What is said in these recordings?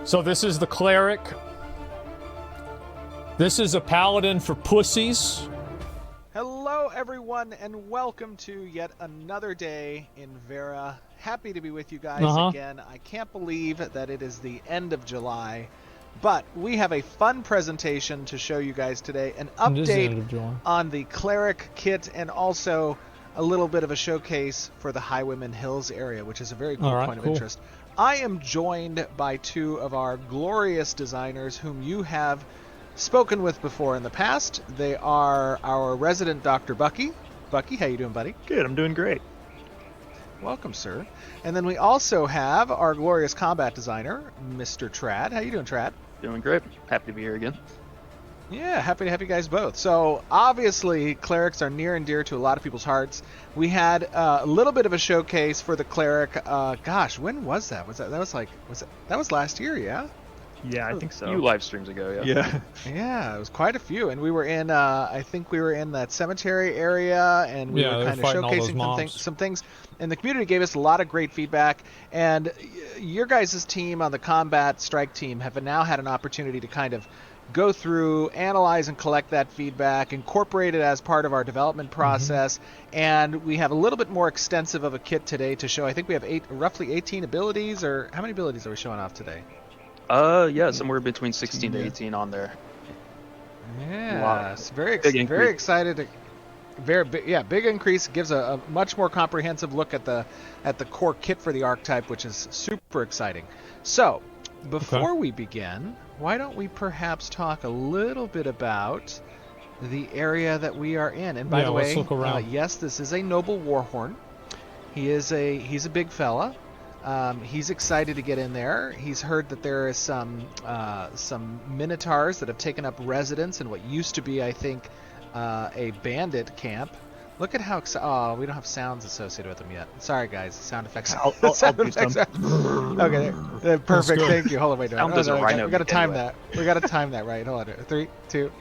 So this is the cleric. This is a paladin for pussies. Hello, everyone, and welcome to yet another day in Vera. Happy to be with you guys again. I can't believe that it is the end of July, but we have a fun presentation to show you guys today. An update on the cleric kit and also a little bit of a showcase for the Highwayman Hills area, which is a very cool point of interest. I am joined by two of our glorious designers whom you have spoken with before in the past. They are our resident Dr. Bucky. Bucky, how you doing, buddy? Good, I'm doing great. Welcome, sir. And then we also have our glorious combat designer, Mr. Trad. How you doing, Trad? Doing great. Happy to be here again. Yeah, happy to have you guys both. So obviously, clerics are near and dear to a lot of people's hearts. We had a little bit of a showcase for the cleric. Gosh, when was that? That was last year, yeah? Yeah, I think so. A few live streams ago, yeah. Yeah, it was quite a few, and we were in. I think we were in that cemetery area, and we were kind of showcasing some things. And the community gave us a lot of great feedback. And your guys' team on the combat strike team have now had an opportunity to kind of go through, analyze, and collect that feedback, incorporate it as part of our development process, and we have a little bit more extensive of a kit today to show. I think we have roughly 18 abilities, or how many abilities are we showing off today? Yeah, somewhere between 16 to 18 on there. Yeah, wow. Very excited. Big increase. Gives a much more comprehensive look at the core kit for the archetype, which is super exciting. So, before we begin, why don't we perhaps talk a little bit about the area that we are in? And by the way, yes, this is a noble warhorn. He's a big fella. He's excited to get in there. He's heard that there is some minotaurs that have taken up residence in what used to be, I think, a bandit camp. Look at how we don't have sounds associated with them yet. Sorry, guys. Sound effects. I'll do some. Okay, perfect. Thank you. Hold on, wait. We got to time that. We got to time that right. Hold on. 3, 2.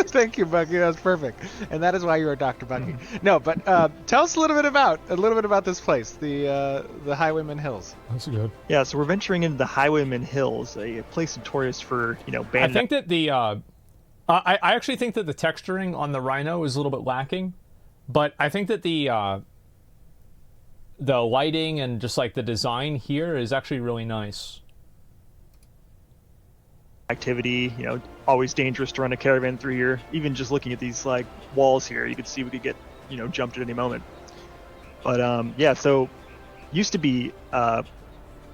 Thank you, Bucky. That was perfect, and that is why you are Dr. Bucky. No, but tell us a little bit about this place, the Highwayman Hills. That's good. Yeah, so we're venturing into the Highwayman Hills, a place notorious for bandit. I think that the I actually think that the texturing on the Rhino is a little bit lacking, but I think that the lighting and just like the design here is actually really nice. Activity, always dangerous to run a caravan through here. Even just looking at these like walls here, you could see we could get jumped at any moment. But yeah, so used to be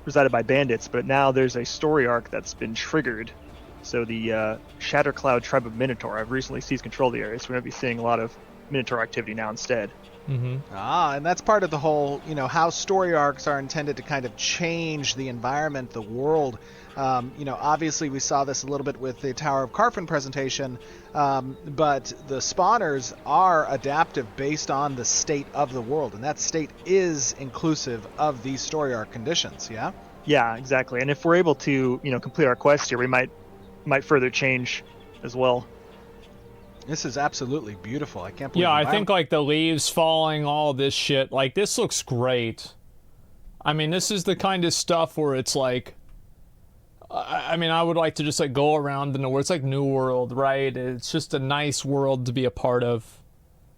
resided by bandits, but now there's a story arc that's been triggered. So the Shattercloud tribe of Minotaur have recently seized control of the area, so we're going to be seeing a lot of Minotaur activity now instead. And that's part of the whole, how story arcs are intended to kind of change the environment, the world. Obviously we saw this a little bit with the Tower of Carfin presentation, but the spawners are adaptive based on the state of the world, and that state is inclusive of these story arc conditions, yeah? Yeah, exactly. And if we're able to, complete our quest here, we might further change as well. This is absolutely beautiful. I can't believe I think like the leaves falling, all this shit, like this looks great. I mean, this is the kind of stuff where it's like, I mean, I would like to just like go around in the world. It's like New World, right? It's just a nice world to be a part of.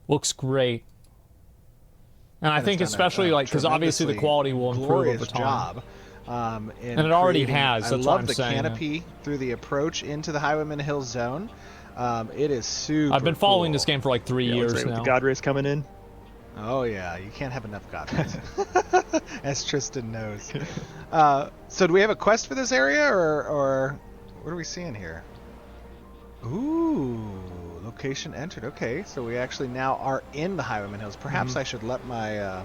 Looks great. And I think especially like, because obviously the quality will improve over time. And it already has. That's I love the canopy through the approach into the Highwayman Hills zone. It is super I've been following this game for like 3 years now. With the God Rays coming in. Oh yeah, you can't have enough God Rays. As Tristan knows. So do we have a quest for this area, or what are we seeing here? Ooh, location entered. Okay, so we actually now are in the Highwayman Hills. Perhaps I should let my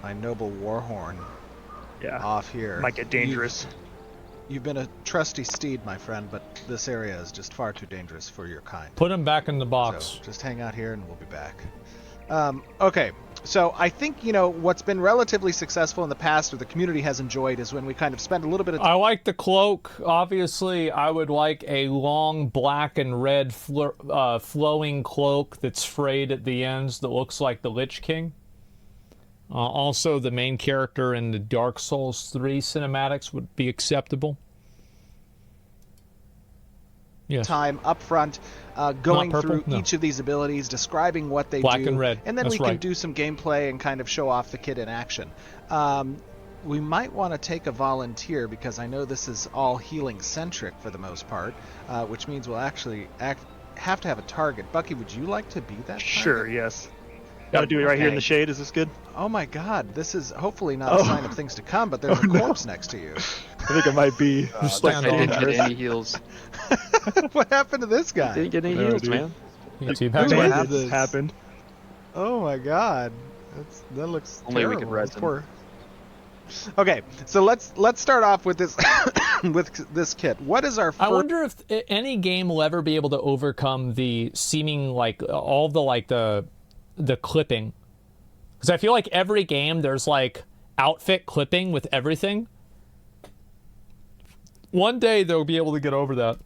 my noble warhorn off here. Might get dangerous. You've been a trusty steed, my friend, but this area is just far too dangerous for your kind. Put him back in the box. So just hang out here and we'll be back. Okay, so I think, what's been relatively successful in the past, or the community has enjoyed, is when we kind of spend a little bit of time. I like the cloak. Obviously, I would like a long black and red flowing cloak that's frayed at the ends that looks like the Lich King. Also, the main character in the Dark Souls 3 cinematics would be acceptable. Yes. Time up front, going Not purple? through No. each of these abilities, describing what they Black do, and red. and then That's we can right. do some gameplay and kind of show off the kit in action. We might want to take a volunteer because I know this is all healing centric for the most part, which means we'll actually have to have a target. Bucky, would you like to be that target? Sure, yes. Gotta do it right here in the shade. Is this good? Oh my god, this is hopefully not a sign of things to come, but there's a corpse next to you. I think it might be. Just I stand on didn't that. get any heals. What happened to this guy? Didn't get any No, heals, dude. man. Yeah, team Who hack is man. this? Happened. Oh my god, that looks Only we terrible. could res him. Poor- Okay, so let's start off with this with this kit. What is our first? I wonder if any game will ever be able to overcome the seeming like all the like the clipping, because I feel like every game there's like outfit clipping with everything. One day they'll be able to get over that.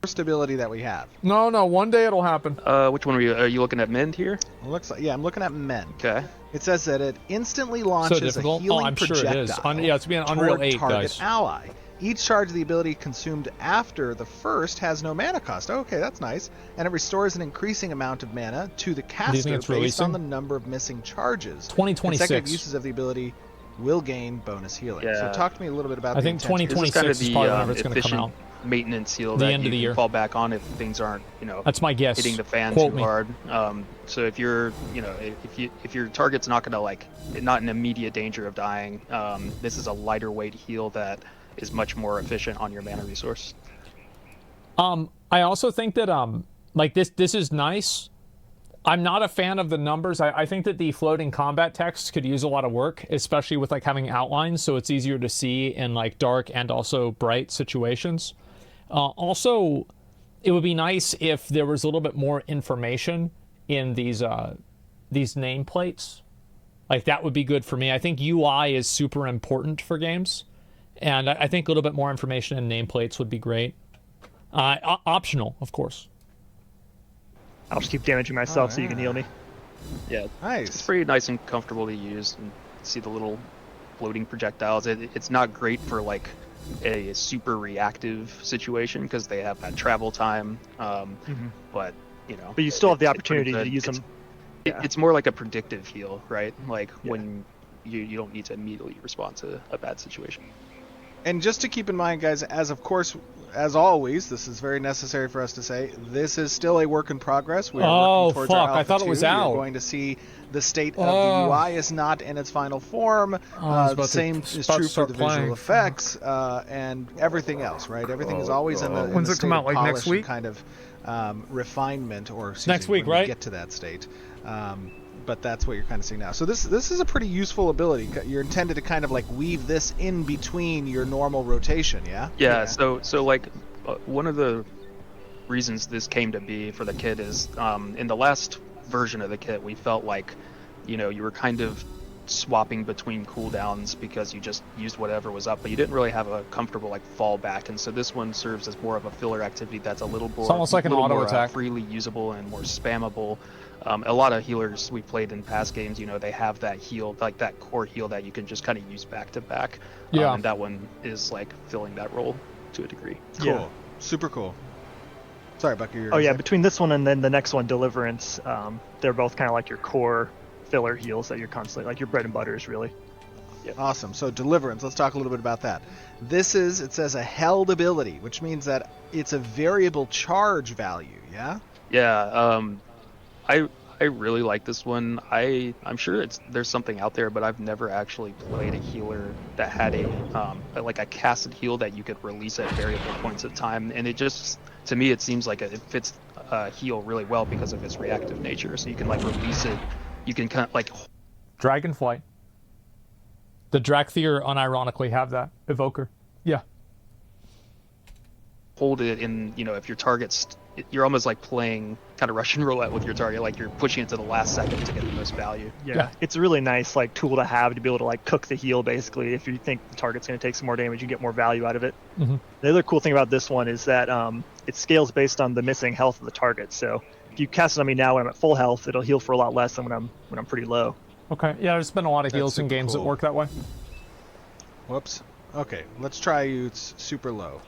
First ability that we have? No, one day it'll happen. Which one are you looking at? Mend here? It looks like, yeah, I'm looking at men. Okay. It says that it instantly So launches a difficult. healing Oh, I'm sure projectile. it is. Yeah, it's being Unreal toward 8, target guys. ally. Each charge of the ability consumed after the first has no mana cost. Okay, that's nice. And it restores an increasing amount of mana to the caster it's based releasing? on the number of missing charges. 2026. Consecutive uses of the ability will gain bonus healing. So Yeah. talk to me a little bit about I the think intent here. This is kind 2026 of is the probably whenever it's going to come efficient out. maintenance heal The that end you of the can year. fall back on if things aren't, That's my guess. hitting the fan Quote too me. hard. So if you're, if your target's not gonna not in immediate danger of dying, this is a lighter weight heal that is much more efficient on your mana resource. I also think that like this is nice. I'm not a fan of the numbers. I think that the floating combat text could use a lot of work, especially with like having outlines, so it's easier to see in like dark and also bright situations. Also, it would be nice if there was a little bit more information in these nameplates. Like that would be good for me. I think UI is super important for games, and I think a little bit more information in nameplates would be great. Optional, of course. I'll just keep damaging myself so you can heal me. Yeah, it's Nice. pretty nice and comfortable to use. And see the little floating projectiles. It's not great for like a super reactive situation because they have that travel time. But But you still have the it's pretty opportunity to good. use It's- them. It's more like a predictive heal, right? Like Yeah. when you don't need to immediately respond to a bad situation. And just to keep in mind, guys, as always, this is very necessary for us to say, this is still a work in progress. We are Oh, working towards fuck, our I Alpha thought it was 2. You're out. going to see the state of Oh. the UI is not in its final form. I was The about to- same about is to true for start the visual playing. effects and everything else, right? Everything is always in the When's the it come state out, of like, next polish and week? kind of refinement, or excuse Next me, week, when we right? get to that state. But that's what you're kind of seeing now. So this is a pretty useful ability. You're intended to kind of like weave this in between your normal rotation, yeah? Yeah. So like one of the reasons this came to be for the kit is in the last version of the kit we felt like you were kind of swapping between cooldowns because you just used whatever was up, but you didn't really have a comfortable like fallback. And so this one serves as more of a filler activity that's a little more, almost like an little auto more, attack. freely usable and more spammable. A lot of healers we played in past games, they have that heal, like that core heal that you can just kind of use back to back. Yeah. And that one is like filling that role to a degree. Cool. Yeah. Super cool. Sorry, Bucky. Oh yeah, between this one and then the next one, Deliverance, they're both kind of like your core filler heals that you're constantly, like your bread and butters, really. Awesome. So Deliverance, let's talk a little bit about that. It says a held ability, which means that it's a variable charge value, yeah? Yeah, I really like this one. I'm sure there's something out there, but I've never actually played a healer that had a casted heal that you could release at variable points of time, and it just, to me, it seems like it fits heal really well because of its reactive nature. So you can like release it, you can kind of like Dragonflight. The Drakthir unironically have that evoker. Yeah. hold it in, if your target's, you're almost like playing kind of Russian roulette with your target, like you're pushing it to the last second to get the most value. Yeah. It's a really nice like tool to have to be able to like cook the heal basically. If you think the target's going to take some more damage, you get more value out of it. Mm-hmm. The other cool thing about this one is that it scales based on the missing health of the target. So if you cast it on me now when I'm at full health, it'll heal for a lot less than when I'm pretty low. Okay. Yeah, there's been a lot of That's heals in super games that cool. work that way. Whoops. Okay, let's try you super low.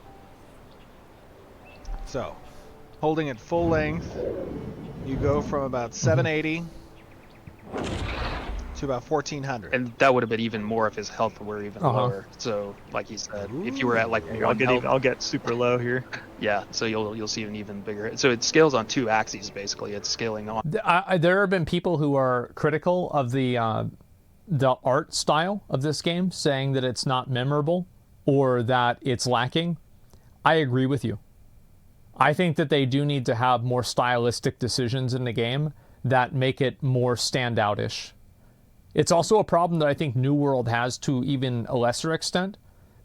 So, holding it full length, you go from about 780 to about 1400. And that would have been even more if his health were even lower. So, like he said, if you were at like I'll one health, I'll get super low here. yeah. So you'll see an even bigger. So it scales on 2 axes basically. It's scaling on. There have been people who are critical of the art style of this game, saying that it's not memorable or that it's lacking. I agree with you. I think that they do need to have more stylistic decisions in the game that make it more standout-ish. It's also a problem that I think New World has to even a lesser extent,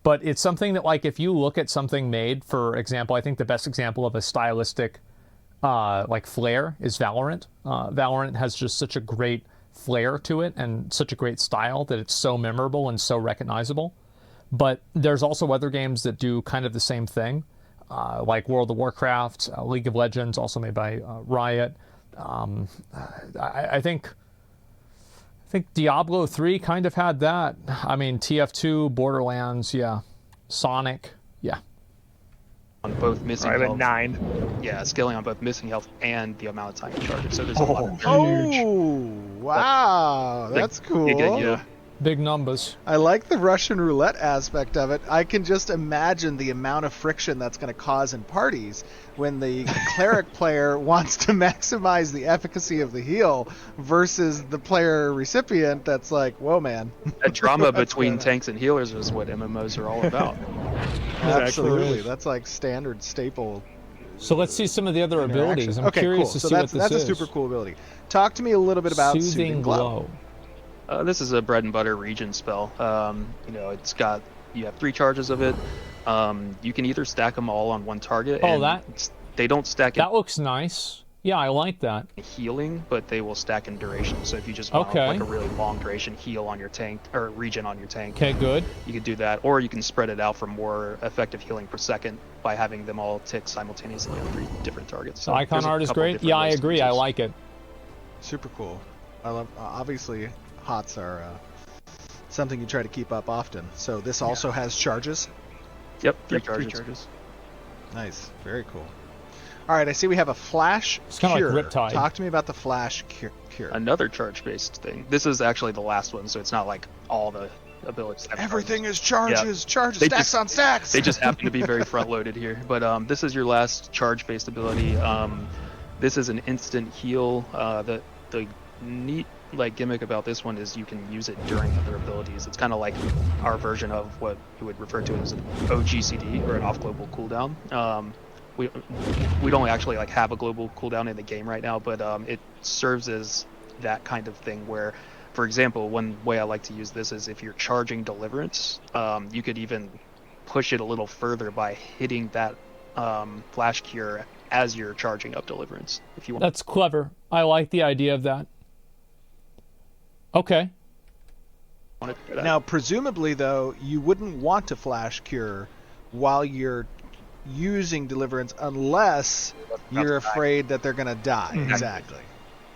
but it's something that, like, if you look at something made, for example, I think the best example of a stylistic like flair is Valorant. Valorant has just such a great flair to it and such a great style that it's so memorable and so recognizable. But there's also other games that do kind of the same thing, like World of Warcraft, League of Legends, also made by Riot. I think Diablo 3 kind of had that. I mean, TF2, Borderlands, yeah. Sonic, yeah. On both missing I'm health. at 9. Yeah, scaling on both missing health and the amount of time you charge it. So there's a lot of Oh, wow. That's cool. yeah. Big numbers. I like the Russian roulette aspect of it. I can just imagine the amount of friction that's going to cause in parties when the cleric player wants to maximize the efficacy of the heal versus the player recipient that's like, whoa, man. That drama between tanks and healers is what MMOs are all about. Absolutely. That's like standard staple. So let's see some of the other abilities. I'm okay, curious cool. to So see that's what this a is. super cool ability. Talk to me a little bit about Soothing Glow. This is a bread and butter regen spell. It's got, you have 3 charges of it. You can either stack them all on one target. Oh, and they don't stack that looks nice. Yeah, I like that. in healing, but they will stack in duration. So if you just want like a really long duration heal on your tank or regen on your tank, Okay, good. you can do that, or you can spread it out for more effective healing per second by having them all tick simultaneously on 3 different targets. So The icon there's a art is couple great. different Yeah, I ways to agree. use I this. like it. Super cool. I love, obviously, HOTS are something you try to keep up often. So this also has charges. Yep, 3 Yep, 3 charges. charges. Nice. Very cool. All right, I see we have a flash It's kinda like cure. Riptide. Talk to me about the flash cure. Another charge-based thing. This is actually the last one, so it's not like all the abilities. have Everything charges. is charges, charges, They stacks just- on stacks. They just happen to be very front-loaded here. But this is your last charge-based ability. This is an instant heal. The neat gimmick about this one is you can use it during other abilities. It's kind of like our version of what you would refer to as an OGCD, or an off-global cooldown. We don't actually have a global cooldown in the game right now, but it serves as that kind of thing where, for example, one way I like to use this is if you're charging Deliverance, you could even push it a little further by hitting that flash cure as you're charging up Deliverance. If you want. That's clever. I like the idea of that. Okay. Now, presumably, though, you wouldn't want to flash cure while you're using Deliverance unless you're afraid that they're going to die. Mhm. Exactly.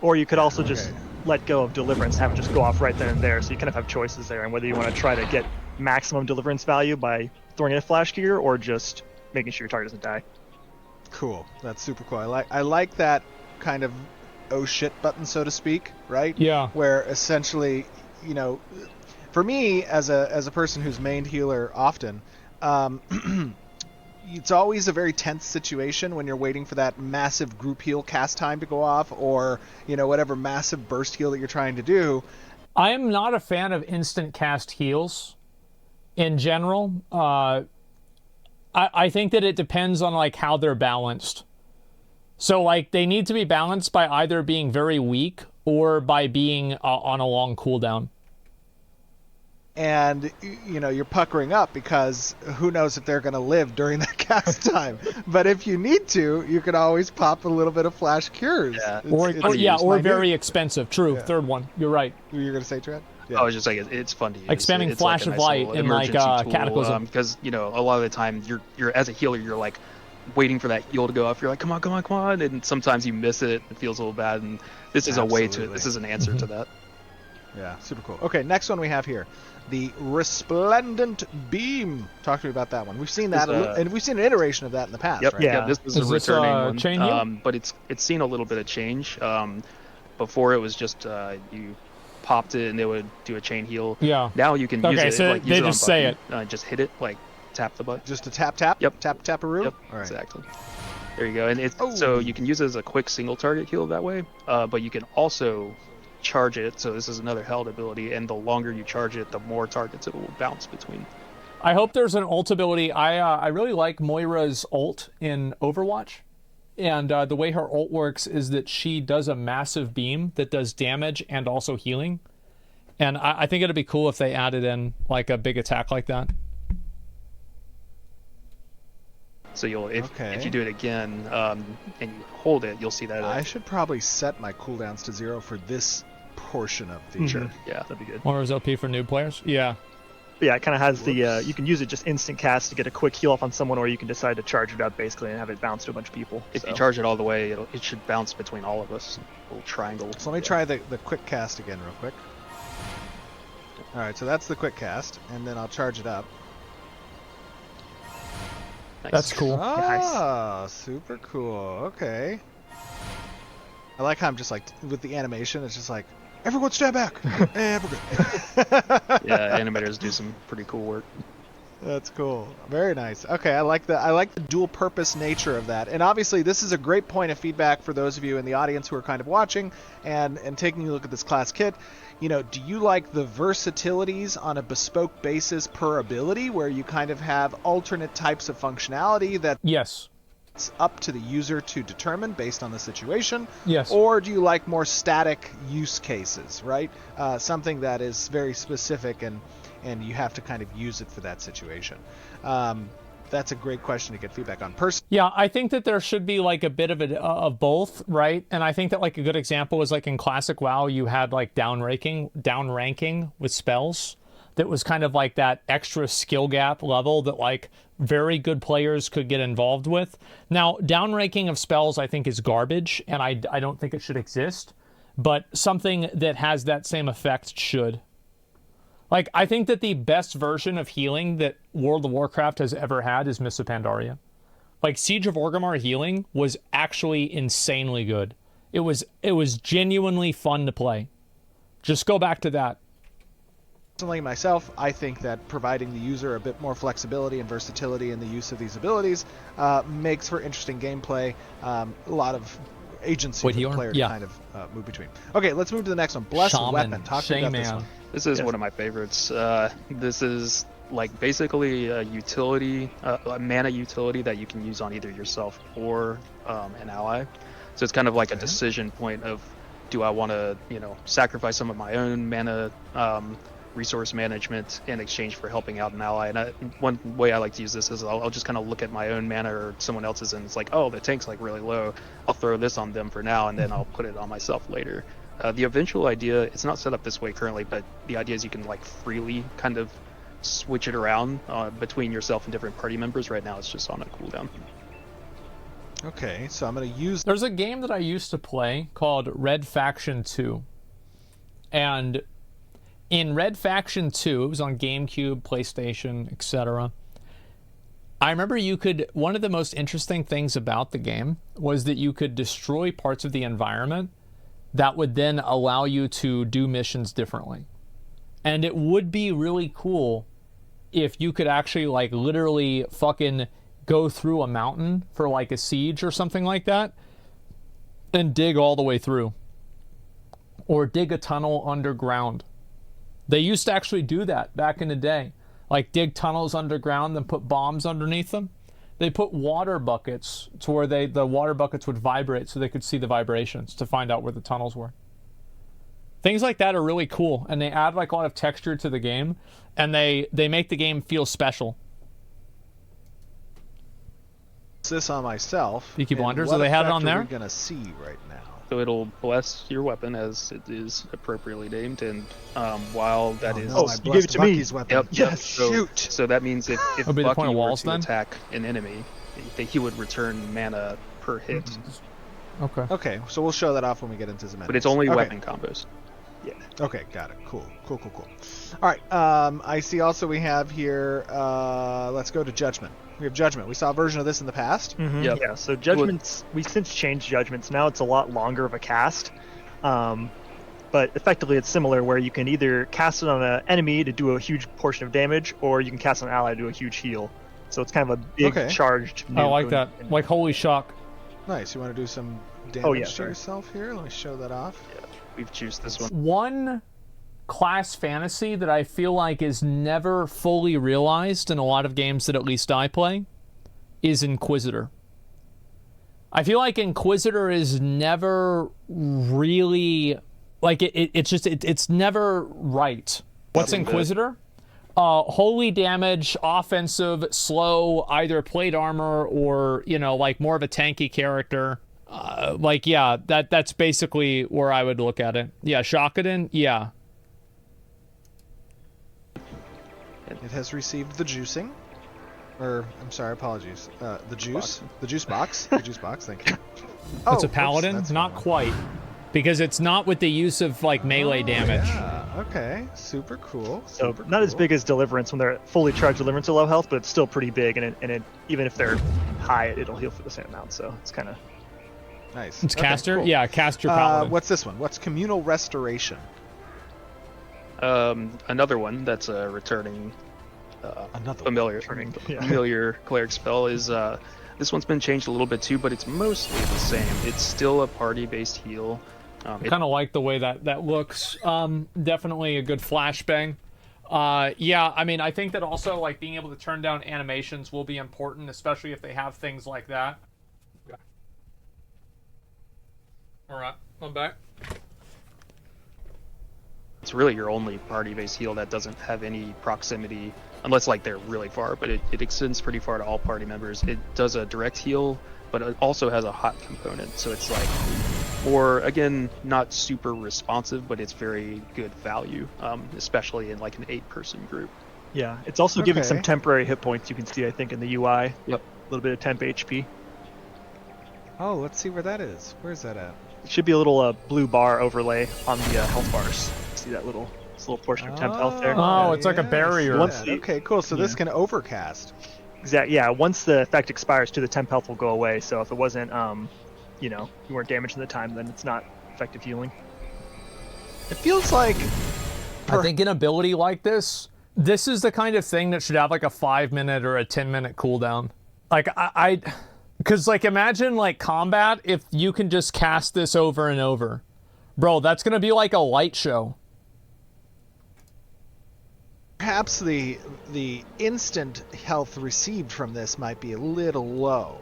Or you could also just let go of Deliverance and have it just go off right then and there. So you kind of have choices there, and whether you want to try to get maximum Deliverance value by throwing in a flash gear or just making sure your target doesn't die. Cool. That's super cool. I like that kind of oh shit button, so to speak, right? Yeah. Where essentially, for me as a person who's mained healer often, it's always a very tense situation when you're waiting for that massive group heal cast time to go off, or whatever massive burst heal that you're trying to do. I am not a fan of instant cast heals in general. I think that it depends on how they're balanced. So they need to be balanced by either being very weak or by being on a long cooldown. And you're puckering up because who knows if they're going to live during that cast time. But if you need to, you can always pop a little bit of flash cures. Yeah. Or very expensive. True. Yeah. Third one. You're right. You're going to say, Trent? Yeah. I was just saying it's fun to use. Spamming It's Flash a of nice Light little in, emergency tool, Cataclysm. because a lot of the time you're as a healer you're waiting for that heal to go off. You're like, come on, and sometimes you miss it. It feels a little bad, and this is a way to. Absolutely. This is an answer to that. Yeah, super cool. Okay, next one we have here, the Resplendent Beam. Talk to me about that one. We've seen that, and we've seen an iteration of that in the past, Yep. right? Yeah. This is Is a this returning a one, chain heal? but it's seen a little bit of change. Before it was just you popped it and it would do a chain heal. Yeah. Now you can use Okay, it. so Like, they use it on just say button, just hit it, like tap the button. Just a tap? Yep. Tap-a-roo? Yep. All right. Exactly. There you go. And it's Oh. so you can use it as a quick single target heal that way. But you can also charge it. So this is another held ability, and the longer you charge it, the more targets it will bounce between. I hope there's an ult ability. I really like Moira's ult in Overwatch. And the way her ult works is that she does a massive beam that does damage and also healing. And I think it'd be cool if they added in like a big attack like that. So you'll if Okay. you do it again and you hold it, you'll see that. I should probably set my cooldowns to 0 for this portion of the... Sure. Yeah. That'd be good. Moira's OP for new players? Yeah. But yeah, it kind of has the Whoops. you can use it just instant cast to get a quick heal off on someone, or you can decide to charge it up basically and have it bounce to a bunch of people. If So, you charge it all the way, it should bounce between all of us. A little triangle. So let me try the quick cast again real quick. All right, so that's the quick cast, and then I'll charge it up. Nice. That's cool. Ah, super cool. Okay. I like how I'm just like, with the animation, it's just like, everyone stand back. And we're good. Yeah, animators do some pretty cool work. That's cool. Very nice. Okay, I like the dual purpose nature of that. And obviously this is a great point of feedback for those of you in the audience who are kind of watching and taking a look at this class kit. You know, do you like the versatilities on a bespoke basis per ability where you kind of have alternate types of functionality that's Yes. up to the user to determine based on the situation? Yes. Or do you like more static use cases, right? Something that is very specific and you have to kind of use it for that situation. That's a great question to get feedback on. Yeah, I think that there should be like a bit of both, right? And I think that like a good example was like in classic WoW, you had like down ranking with spells that was kind of like that extra skill gap level that like very good players could get involved with. Now, down ranking of spells I think is garbage, and I don't think it should exist, but something that has that same effect should. Like, I think that the best version of healing that World of Warcraft has ever had is Mists of Pandaria. Like, Siege of Orgrimmar healing was actually insanely good. It was genuinely fun to play. Just go back to that. Personally, myself, I think that providing the user a bit more flexibility and versatility in the use of these abilities makes for interesting gameplay. A lot of agency for the player to kind of move between. Okay, let's move to the next one. Blessed Shaman. Weapon. Talk to me about this one. This is one of my favorites. This is like basically a utility, a mana utility that you can use on either yourself or an ally. So it's kind of like a decision point of, do I want to, sacrifice some of my own mana resource management in exchange for helping out an ally? And one way I like to use this is I'll just kind of look at my own mana or someone else's, and it's like, oh, the tank's like really low. I'll throw this on them for now, and then I'll put it on myself later. The eventual idea, it's not set up this way currently, but the idea is you can like freely kind of switch it around between yourself and different party members. Right now it's just on a cooldown. Okay, so I'm going to use... There's a game that I used to play called Red Faction 2. And in Red Faction 2, it was on GameCube, PlayStation, etc. I remember one of the most interesting things about the game was that you could destroy parts of the environment that would then allow you to do missions differently. And it would be really cool if you could actually like literally fucking go through a mountain for like a siege or something like that and dig all the way through. Or dig a tunnel underground. They used to actually do that back in the day. Like dig tunnels underground and put bombs underneath them. They put water buckets to where the water buckets would vibrate so they could see the vibrations to find out where the tunnels were. Things like that are really cool, and they add like a lot of texture to the game, and they make the game feel special. this on myself. Peaky and Blinders, what so they had it effect on are there? we going to see right now? So it'll bless your weapon as it is appropriately named, and while that is... No, I you gave it blessed to me. Bucky's weapon. Yep. Yes. So, Shoot. So that means if That'll be the Bucky point of were walls, to then? attack an enemy, he would return mana per hit. Okay. Okay, so we'll show that off when we get into Zemeckis. But it's only Okay. weapon combos. Yeah. Okay, got it. Cool. All right. I see. Also, we have here. Let's go to Judgment. We have Judgment. We saw a version of this in the past. Yep. Yeah, so Judgments, we since changed Judgments. Now it's a lot longer of a cast. But effectively it's similar where you can either cast it on an enemy to do a huge portion of damage, or you can cast it on an ally to do a huge heal. So it's kind of a big charged I like that. Like Holy Shock. Nice. You want to do some damage to sorry. yourself here? Let me show that off. Yeah, we've chosen this one. One class fantasy that I feel like is never fully realized in a lot of games that at least I play is Inquisitor. I feel like Inquisitor is never really like it's never right. What's Inquisitor? Holy damage, offensive, slow, either plate armor or, like more of a tanky character. That's basically where I would look at it. Yeah, Shakaden, yeah. It has received the juicing. I'm sorry, apologies. The juice box. The juice box, thank you. It's a paladin? That's not fine. quite. Because it's not with the use of, melee damage. Yeah, okay. Super cool. So not as big as Deliverance when they're fully charged Deliverance at low health, but it's still pretty big, and even if they're high, it'll heal for the same amount, so it's kind of... Nice. It's Okay, caster? cool. Yeah, caster paladin. What's this one? What's Communal Restoration? Another one that's a returning familiar cleric spell is this one's been changed a little bit too, but it's mostly the same. It's still a party-based heal. I kind of like the way that looks. Definitely a good flashbang. Yeah, I mean, I think that also being able to turn down animations will be important, especially if they have things like that. Okay. All right, I'm back. It's really your only party-based heal that doesn't have any proximity, unless they're really far, but it extends pretty far to all party members. It does a direct heal, but it also has a hot component, so it's or again, not super responsive, but it's very good value, especially in an 8-person group. Yeah, it's also giving some temporary hit points you can see, I think, in the UI. Yep. A little bit of temp HP. Oh, let's see where that is. Where's that at? It should be a little blue bar overlay on the health bars. See that little portion of temp health there? Oh, it's like a barrier. Okay, cool. So this can overcast. Exactly. Yeah. Once the effect expires, the temp health will go away. So if it wasn't, you weren't damaged in the time, then it's not effective healing. It feels like. I think an ability like this is the kind of thing that should have a 5-minute or a 10-minute cooldown. Because imagine combat if you can just cast this over and over, bro. That's gonna be like a light show. Perhaps the instant health received from this might be a little low.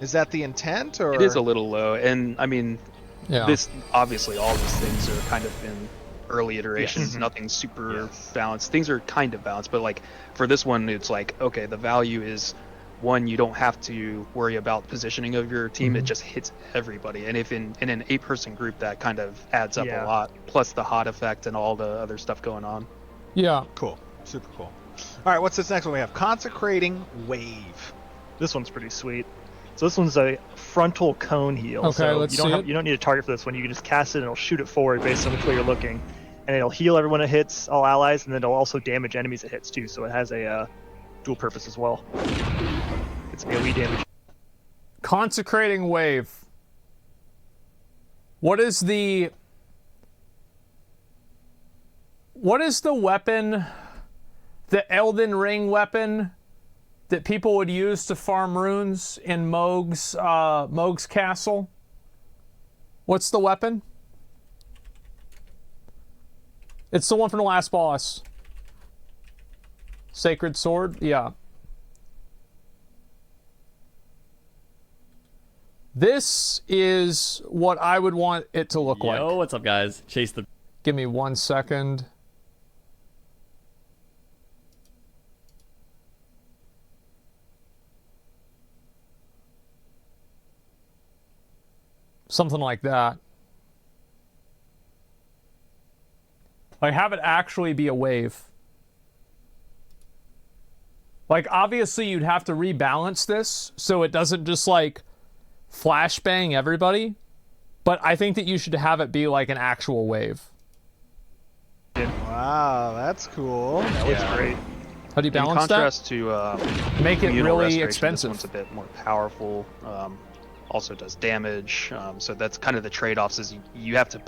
Is that the intent, or? It is a little low, and I mean, this obviously all these things are kind of in early iterations. Yes. Nothing super balanced. Things are kind of balanced, but for this one, it's okay, the value is one, you don't have to worry about positioning of your team. It just hits everybody, and if in an 8-person group, that kind of adds up a lot. Plus the hot effect and all the other stuff going on. Yeah. Cool. Super cool. All right, what's this next one? We have Consecrating Wave. This one's pretty sweet. So this one's a frontal cone heal. Okay, so let's you don't need a target for this one. You can just cast it and it'll shoot it forward based on which way you're looking. And it'll heal everyone it hits, all allies, and then it'll also damage enemies it hits too. So it has a dual purpose as well. It's AoE damage. Consecrating Wave. What is the weapon, the Elden Ring weapon that people would use to farm runes in Mohg's castle? What's the weapon? It's the one from the last boss. Sacred Sword? Yeah. This is what I would want it to look like. Yo, what's up, guys? Chase the... Give me 1 second. Something like that. Have it actually be a wave. Obviously you'd have to rebalance this so it doesn't just flashbang everybody, but I think that you should have it be an actual wave. Wow, that's cool. That looks Yeah. great. How do you In balance contrast to that? Make it communal really restoration, expensive. This one's a bit more powerful. Also does damage. So that's kind of the trade-offs. Is you have to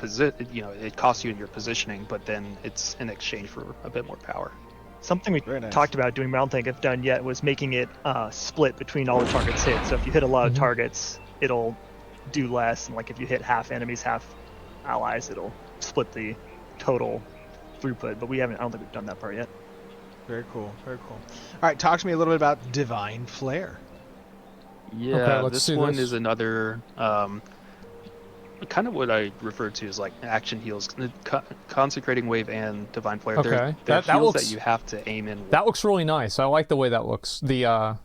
it costs you in your positioning, but then it's in exchange for a bit more power. Something we Very nice. talked about doing, but I don't think I've done yet, was making it split between all the targets hit. So if you hit a lot of targets, it'll do less, and like if you hit half enemies, half allies, it'll split the total throughput. But I don't think we've done that part yet. Very cool. Very cool. All right, talk to me a little bit about Divine Flare. Yeah, let's this see one this. is another kind of what I refer to as like action heals, Consecrating Wave and Divine Flare. Okay. They're That heals looks- that you have to aim in. That looks really nice. I like the way that looks. The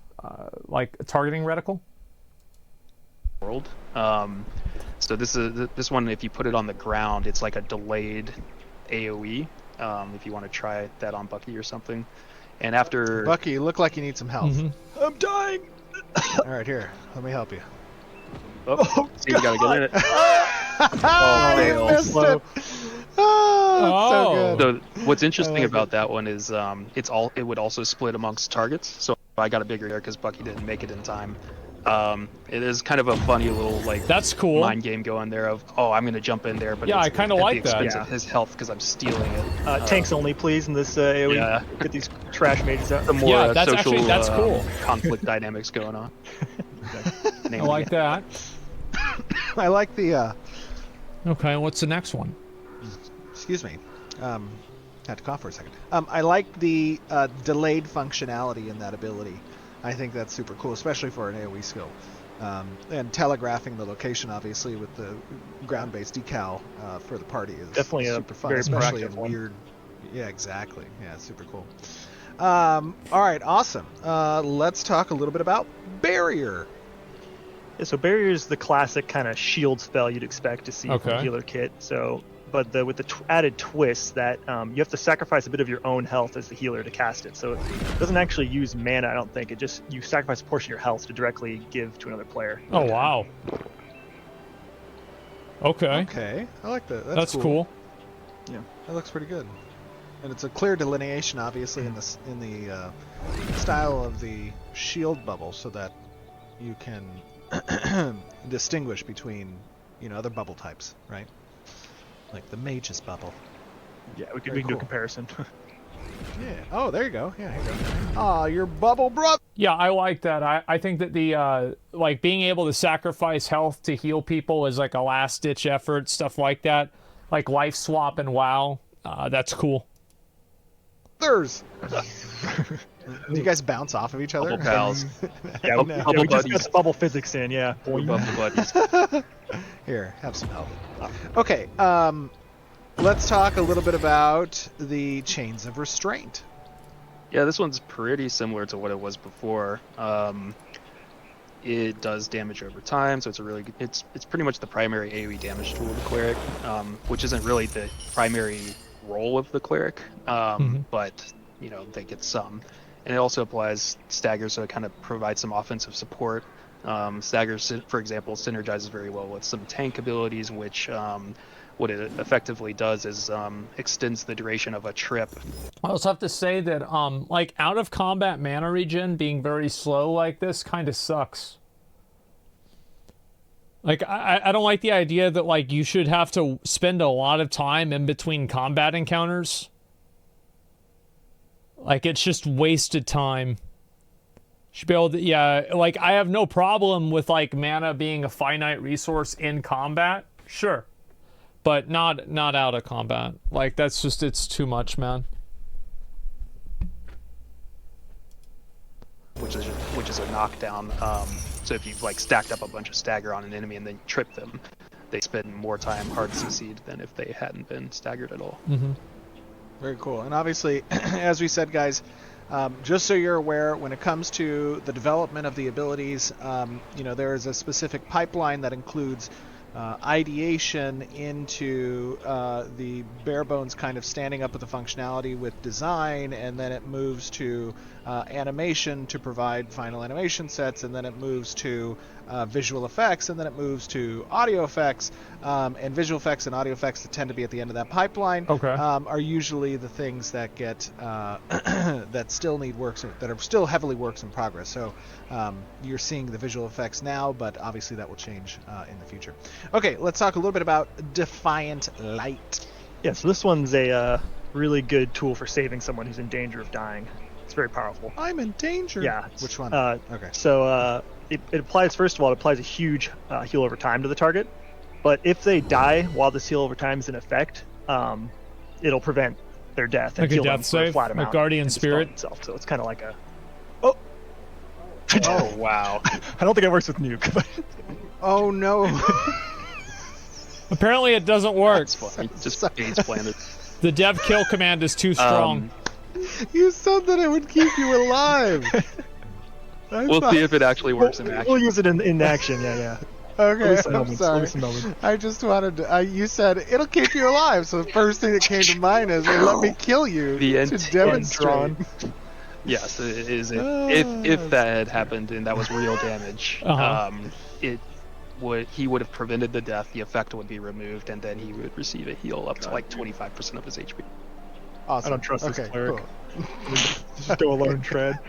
like targeting reticle. World. So this one, if you put it on the ground, it's like a delayed AOE. If you want to try that on Bucky or something, and after Bucky, you look like you need some help. I'm dying. All right, here. Let me help you. See, you gotta get in it. Oh, you fail. missed it. Oh, so good. So what's interesting like about it. that one is it would also split amongst targets. So I got a bigger here because Bucky didn't make it in time. It is kind of a funny little like That's cool. mind game going there of I'm gonna jump in there, but Yeah, it's I kinda at the like that. expense Yeah. of his health because I'm stealing it. Tanks only, please, in this AoE. Yeah. Get these trash mages out. The more Yeah, that's social actually- that's cool. conflict dynamics going on. I like that. I like the. Okay, what's the next one? Excuse me. Had to cough for a second. I like the delayed functionality in that ability. I think that's super cool, especially for an AoE skill. And telegraphing the location, obviously, with the ground-based decal for the party is Definitely a super fun, very especially proactive in one. weird. Yeah, exactly. Yeah, it's super cool. All right, awesome. Let's talk a little bit about Barrier. Yeah, so Barrier is the classic kind of shield spell you'd expect to see from Okay. a healer kit. So, but with the added twist that you have to sacrifice a bit of your own health as the healer to cast it. So it doesn't actually use mana, I don't think. You sacrifice a portion of your health to directly give to another player. Oh wow. Okay, Okay, I like that. that's cool. That looks pretty good. And it's a clear delineation, obviously, in the style of the shield bubble, so that you can distinguish between other bubble types, right? Like the mage's bubble. Yeah, we Very can do a cool. comparison. Yeah. Oh, there you go. Yeah, here you go. Aw, your bubble brother. Yeah, I like that. I think that the like being able to sacrifice health to heal people is like a last ditch effort, stuff like that. Like life swap and WoW. That's cool. Do you guys bounce off of each other? Bubble pals. Yeah, No. we just Bubble got buddies. the bubble physics in, yeah. We're bubble buddies. Here, have some help. Okay, let's talk a little bit about the Chains of Restraint. Yeah, this one's pretty similar to what it was before. It does damage over time, so it's a really good, it's pretty much the primary AoE damage tool of the cleric, which isn't really the primary role of the cleric, but they get some. And it also applies stagger, so it kind of provides some offensive support. Stagger, for example, synergizes very well with some tank abilities, which what it effectively does is extends the duration of a trip. I also have to say that like out of combat mana regen being very slow like this kind of sucks. Like I don't like the idea that like you should have to spend a lot of time in between combat encounters. Like it's just wasted time. Should be able to, like I have no problem with like mana being a finite resource in combat, sure, but not out of combat. Like that's just, it's too much, man. Which is a knockdown. So if you've like stacked up a bunch of stagger on an enemy and then trip them, they spend more time hard CC'd than if they hadn't been staggered at all. Very cool. And obviously, as we said, guys, just so you're aware, when it comes to the development of the abilities, there is a specific pipeline that includes ideation into the bare bones kind of standing up with the functionality with design, and then it moves to animation to provide final animation sets, and then it moves to visual effects, and then it moves to audio effects, and visual effects and audio effects that tend to be at the end of that pipeline are usually the things that get that still need works, that are still heavily works in progress. So you're seeing the visual effects now, but obviously that will change in the future. Okay, let's talk a little bit about Defiant Light. Yeah, so this one's a really good tool for saving someone who's in danger of dying. It's very powerful. I'm in danger. Yeah. Which one? Okay. So it applies, first of all, it applies a huge heal over time to the target. But if they die while this heal over time is in effect, it'll prevent their death and like heal a them death for a save, flat amount. like Guardian and Spirit. Itself. So it's kind of like a... Oh, wow. I don't think it works with Nuke. But... Oh, no. Apparently it doesn't work. That's funny. Just face planted. The dev kill command is too strong. You said that it would keep you alive. We'll see if it actually works in action. We'll use it in action, yeah. Okay, I'm Moments. sorry. I just wanted to... you said, it'll keep you alive, so the first thing that came to mind is, let me kill you The to intent demonstrate. Yes, it is. If that had happened and that was real damage, he would have prevented the death. The effect would be removed, and then he would receive a heal up to like 25% of his HP. Awesome. I don't trust this cleric. Cool. Just go alone tread.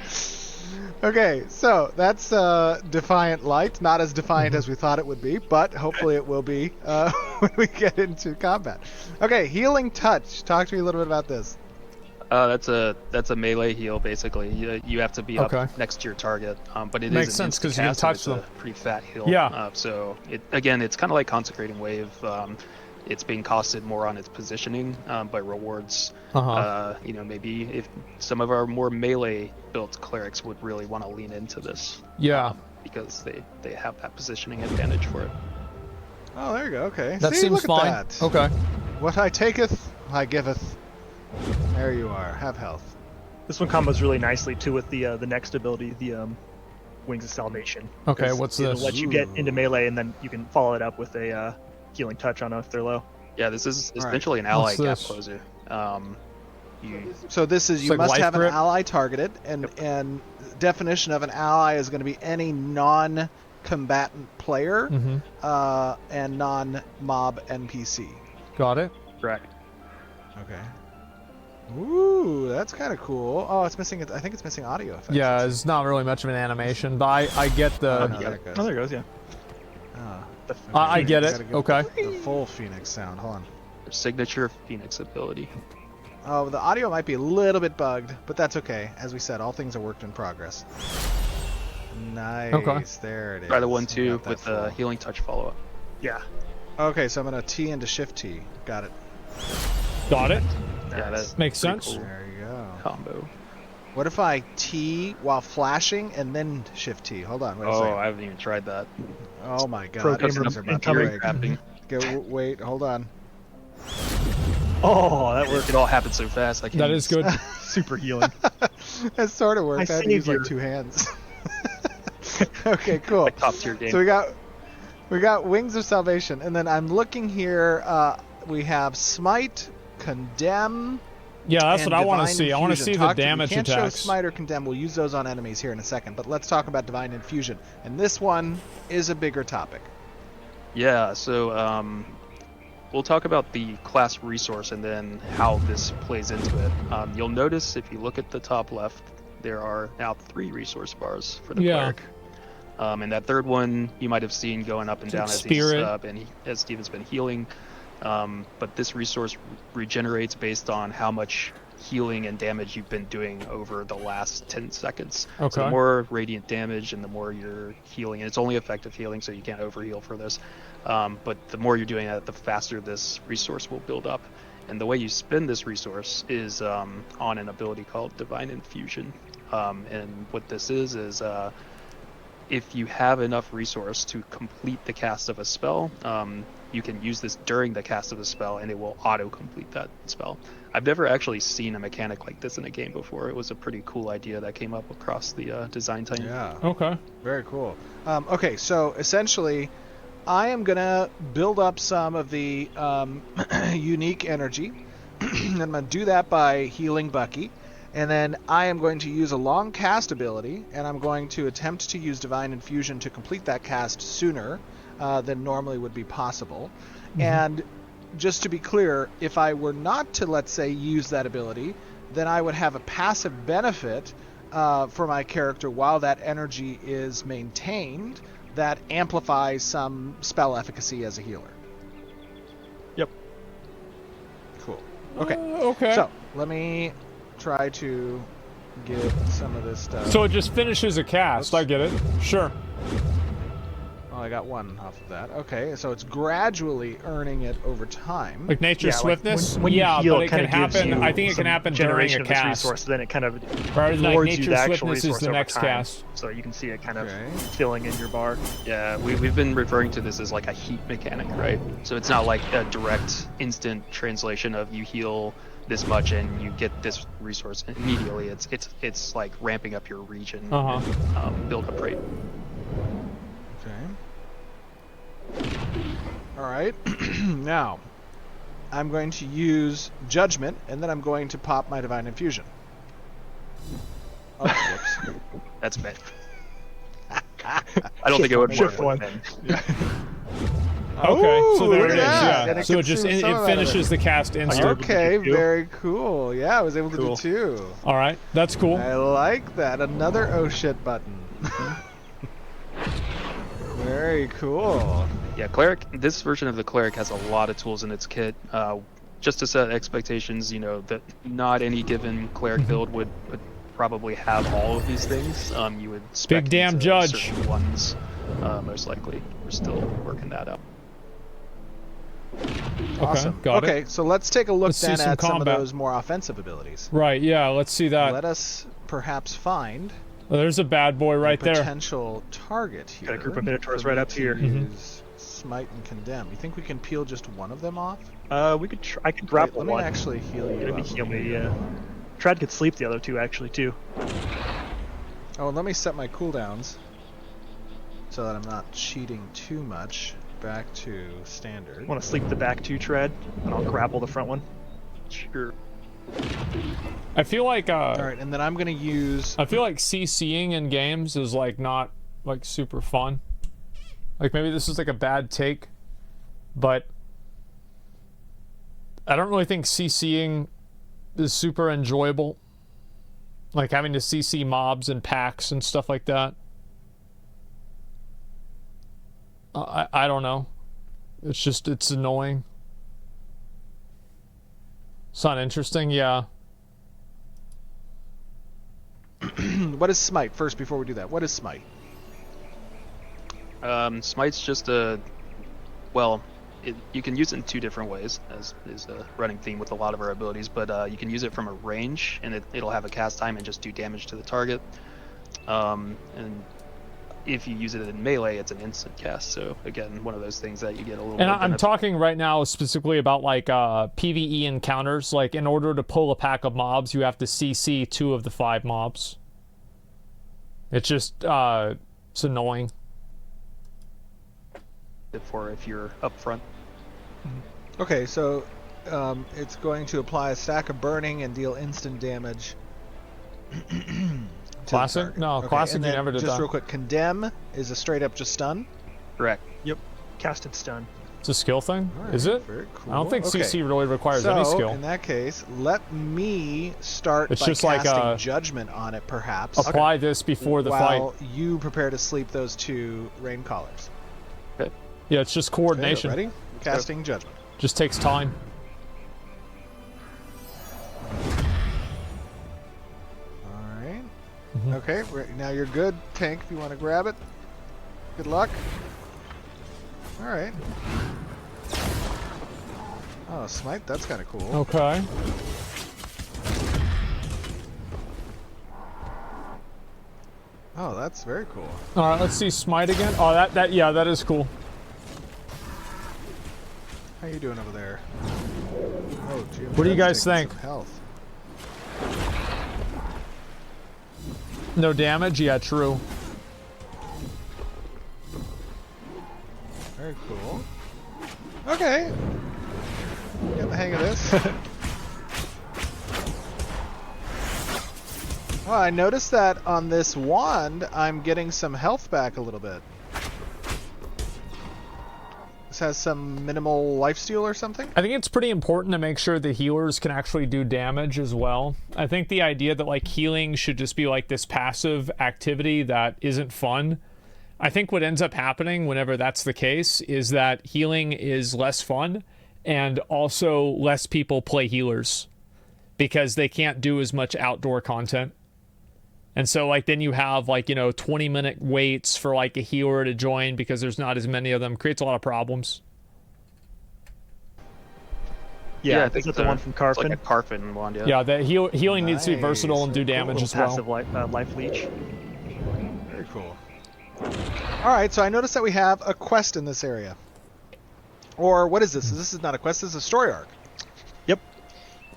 Okay, so that's Defiant Light. Not as defiant as we thought it would be, but hopefully it will be when we get into combat. Okay, Healing Touch. Talk to me a little bit about this. That's a melee heal basically. You have to be up next to your target, but it Makes is sense because you can touch them. A pretty fat heal. Yeah. So it's kind of like Consecrating Wave. It's being costed more on its positioning, but rewards. Maybe if some of our more melee built clerics would really want to lean into this. Yeah. Because they have that positioning advantage for it. Oh, there you go. Okay. That See, seems look fine. at that. Okay. What I taketh, I giveth. There you are. Have health. This one combos really nicely too with the next ability, the Wings of Salvation. Okay, 'Cause what's it'll this? let you get into melee, and then you can follow it up with a Healing Touch on if they're low. Yeah, this is essentially an ally What's gap this? closer. So this is, It's you like must life have an grip? ally targeted, and definition of an ally is going to be any non-combatant player and non-mob NPC. Got it. Correct. Okay. Ooh, that's kind of cool. Oh, it's missing. I think it's missing audio effects. Yeah, it's not really much of an animation, but I get the... no, there it goes. Oh, there it goes, yeah. Ah, I get gotta it. go Okay. The full Phoenix sound. Hold on. Their signature Phoenix ability. Oh, the audio might be a little bit bugged, but that's okay. As we said, all things are worked in progress. Nice. Okay. There it is. Try the one We too got that with the full. Healing Touch follow-up. Yeah. Okay, so I'm gonna T into Shift T. Got it. Got it. Yeah, that Makes pretty sense. cool There you go. combo. What if I T while flashing and then Shift T? Hold on. Wait a second. I haven't even tried that. Oh my God. Pro Things gamer are about to incoming. break. Crafting. Wait, hold on. Oh, that worked. It all happened so fast. I can't That is good. Super healing. That sort of worked. I had to use like 2 hands. Okay, cool. Like top tier game. So we got Wings of Salvation, and then I'm looking here. We have Smite, Condemn. Yeah, that's and what I want to Divine see. I want to Infusion. see the We damage can't show attacks. Smite or Condemn. We'll use those on enemies here in a second, but let's talk about Divine Infusion. And this one is a bigger topic. Yeah, so we'll talk about the class resource and then how this plays into it. You'll notice if you look at the top left, there are now 3 resource bars for the cleric. And that third one you might have seen going up and down as Spirit. as Steven's been healing. But this resource regenerates based on how much healing and damage you've been doing over the last 10 seconds. Okay. So the more radiant damage and the more you're healing, and it's only effective healing, so you can't overheal for this. But the more you're doing that, the faster this resource will build up. And the way you spend this resource is on an ability called Divine Infusion. And what this is if you have enough resource to complete the cast of a spell, you can use this during the cast of the spell and it will auto-complete that spell. I've never actually seen a mechanic like this in a game before. It was a pretty cool idea that came up across the design team. Yeah. Okay. Very cool. Okay, so essentially, I am gonna build up some of the unique energy. I'm gonna do that by healing Bucky, and then I am going to use a long cast ability, and I'm going to attempt to use Divine Infusion to complete that cast sooner than normally would be possible. And just to be clear, if I were not to, let's say, use that ability, then I would have a passive benefit for my character while that energy is maintained that amplifies some spell efficacy as a healer. Yep. Cool. Okay. Okay. So, let me try to get some of this stuff. So it just finishes a cast. I get it. Sure. Oh, I got one off of that. Okay, so it's gradually earning it over time. Like nature's Yeah, like swiftness? when you heal, but it can kinda gives happen. you I think it can some happen during generation a of this cast. resource, then it kind of Rather than like lures you the nature's actual swiftness is resource the over next time, cast. so you can see it kind Okay. of filling in your bar. Yeah, we've been referring to this as like a heat mechanic, right? So it's not like a direct instant translation of you heal this much and you get this resource immediately. It's like ramping up your region and, build up rate. Okay. All right. Now, I'm going to use Judgment, and then I'm going to pop my Divine Infusion. Oh, whoops. That's bad. I don't think it would work Shift with one. men. Okay, so Ooh, there look it at is. that. Yeah. And it So it just consumes it some of that of finishes the cast instantly. Okay, do two? very cool. Yeah, I was able to Cool. do two. All right, that's cool. I like that. Another oh shit button. Very cool. Yeah, cleric. This version of the cleric has a lot of tools in its kit. Just to set expectations, you know that not any given cleric build would probably have all of these things. You would spec Big damn into judge. certain ones, most likely. We're still working that out. Awesome. got it. Okay, so let's take a look Let's see then some at some of combat. those more offensive abilities. Right, yeah, let's see that. Let us perhaps find Well, there's a bad boy right a there. potential target here. Got a group of Minotaurs for right me up to here. Use Smite and Condemn. You think we can peel just one of them off? We could. I could Wait, grapple let me one. actually heal you Let me up. heal me. Yeah. Tried to sleep the other two actually too. Oh, and let me set my cooldowns so that I'm not cheating too much. Back to standard. Want to sleep the back two, Tread, and I'll grapple the front one. Sure. I feel like All right, and then I'm gonna use. I feel like CCing in games is like not like super fun. Like maybe this is like a bad take, but I don't really think CCing is super enjoyable. Like having to CC mobs and packs and stuff like that. I don't know. It's annoying. It's not interesting, yeah. What is Smite first before we do that? What is Smite? Smite's just a, well, you can use it in two different ways, as is a running theme with a lot of our abilities, but you can use it from a range, and it'll have a cast time and just do damage to the target. And if you use it in melee, it's an instant cast, so again, one of those things that you get a little And more I'm benefit. talking right now specifically about like PvE encounters. Like in order to pull a pack of mobs, you have to CC 2 of the 5 mobs. It's just it's annoying. for if you're up front. Okay, so it's going to apply a stack of burning and deal instant damage. to the Classic? target. No, Okay, classic and you then never did just that. real quick, Condemn is a straight up just stun. Correct. Yep. Casted stun. It's a skill thing? Alright, Is it? very cool. I don't think Okay. CC really requires So, any skill. in that case, let me start It's by just like, casting Judgment on it, perhaps. Apply this before the while fight. you prepare to sleep those 2 rain callers. Yeah, it's just Okay, coordination. ready? Casting Judgment. Just takes time. Alright. Mhm. Okay, now you're good, Tank, if you want to grab it. Good luck. Alright. Oh, Smite, that's kind of cool. Okay. Oh, that's very cool. All right, let's see Smite again. Oh, that is cool. How you doing over there? Oh, gee, What do you guys taking think? some health. No damage? Yeah, true. Very Okay. Get the hang of this. Well, I noticed that on this wand, I'm getting some health back a little bit. This has some minimal lifesteal or something? I think it's pretty important to make sure the healers can actually do damage as well. I think the idea that like healing should just be like this passive activity that isn't fun. I think what ends up happening whenever that's the case is that healing is less fun, and also less people play healers because they can't do as much outdoor content. And so like then you have like, you know, 20-minute waits for like a healer to join because there's not as many of them. Creates a lot of problems. Yeah, I think that's the one from Carfin. It's like a Carfin wand, yeah. Yeah, the healing needs to be versatile and do damage as well. Passive life leech. Very cool. Alright, so I noticed that we have a quest in this area. Or what is this? This is not a quest, this is a story arc. Yep.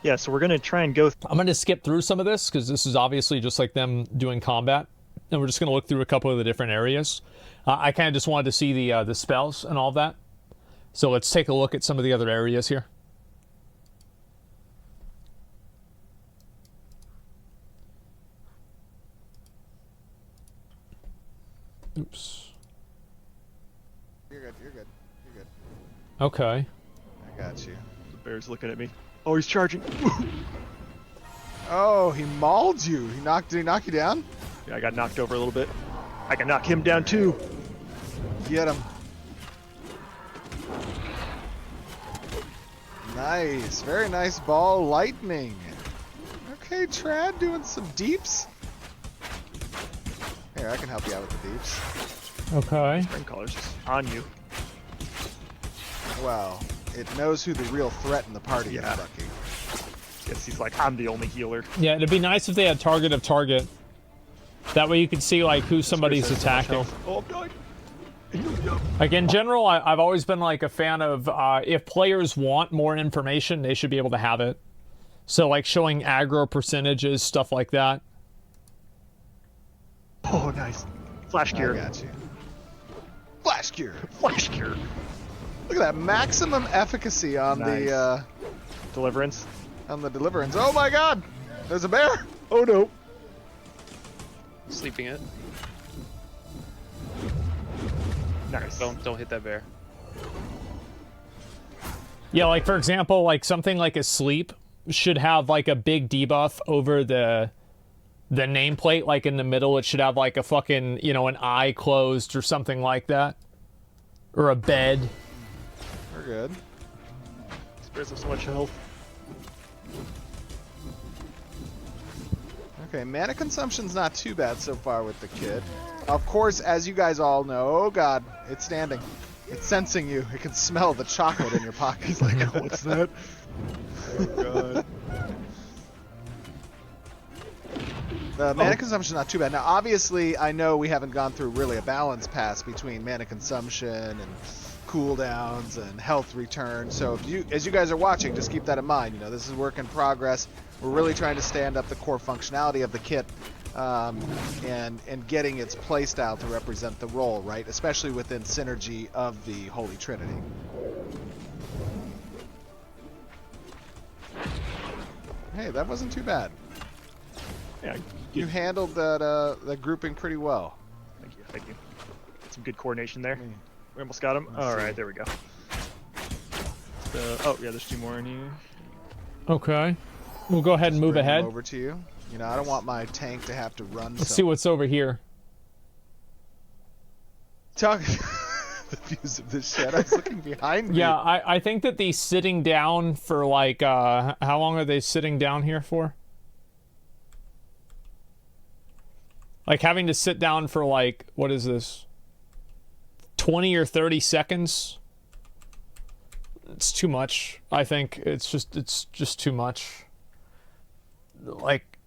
Yeah, so we're going to try and go... I'm going to skip through some of this because this is obviously just like them doing combat. And we're just going to look through a couple of the different areas. I kind of just wanted to see the spells and all that. So let's take a look at some of the other areas here. Oops. You're good, you're good, you're good. Okay. I got you. The bear's looking at me. Oh, he's charging. Oh, he mauled you. Did he knock you down? Yeah, I got knocked over a little bit. I can knock him down too. Get him. Nice. Very nice ball lightning. Okay, Trad doing some deeps. Here, I can help you out with the deeps. Okay. Spring collar's just on you. Wow. It knows who the real threat in the party is, Bucky. Guess he's like, I'm the only healer. Yeah, it'd be nice if they had target of target. That way you could see like who somebody's attacking. Oh, I'm dying. Like in general, I've always been like a fan of if players want more information, they should be able to have it. So like showing aggro percentages, stuff like that. Oh, nice. Flash I cure. got you. Flash cure. Flash cure. Look at that maximum efficacy on Nice. the Deliverance. on the deliverance. Oh my God! There's a bear. Oh no. Sleeping it. Nice. Don't hit that bear. Yeah, like for example, like something like a sleep should have like a big debuff over the nameplate, like in the middle. It should have like a fucking, you know, an eye closed or something like that, or a bed. We're good. Spares us so much health. Okay, mana consumption's not too bad so far with the kid. Of course, as you guys all know, oh God, it's standing. It's sensing you. It can smell the chocolate in your pocket. It's like, what's that? Oh God. The mana consumption's not too bad. Now, obviously, I know we haven't gone through really a balance pass between mana consumption and cooldowns and health return. So, if you, as you guys are watching, just keep that in mind. You know, this is work in progress. We're really trying to stand up the core functionality of the kit and getting its playstyle to represent the role, right? Especially within synergy of the Holy Trinity. Hey, that wasn't too bad. Yeah. You handled that grouping pretty well. Thank you. Thank you. Some good coordination there. Mm. We almost got him. Let's All see. right, there we go. Oh yeah, there's two more in here. Okay. We'll go ahead and move Bring them ahead. over to you. You know, I don't want my tank to have to run. Let's see what's over here. Talk the views of this shed. I was looking behind me. Yeah, I think that the sitting down for like, how long are they sitting down here for? Like having to sit down for like, what is this? 20 or 30 seconds? It's too much. I think it's just too much. Like,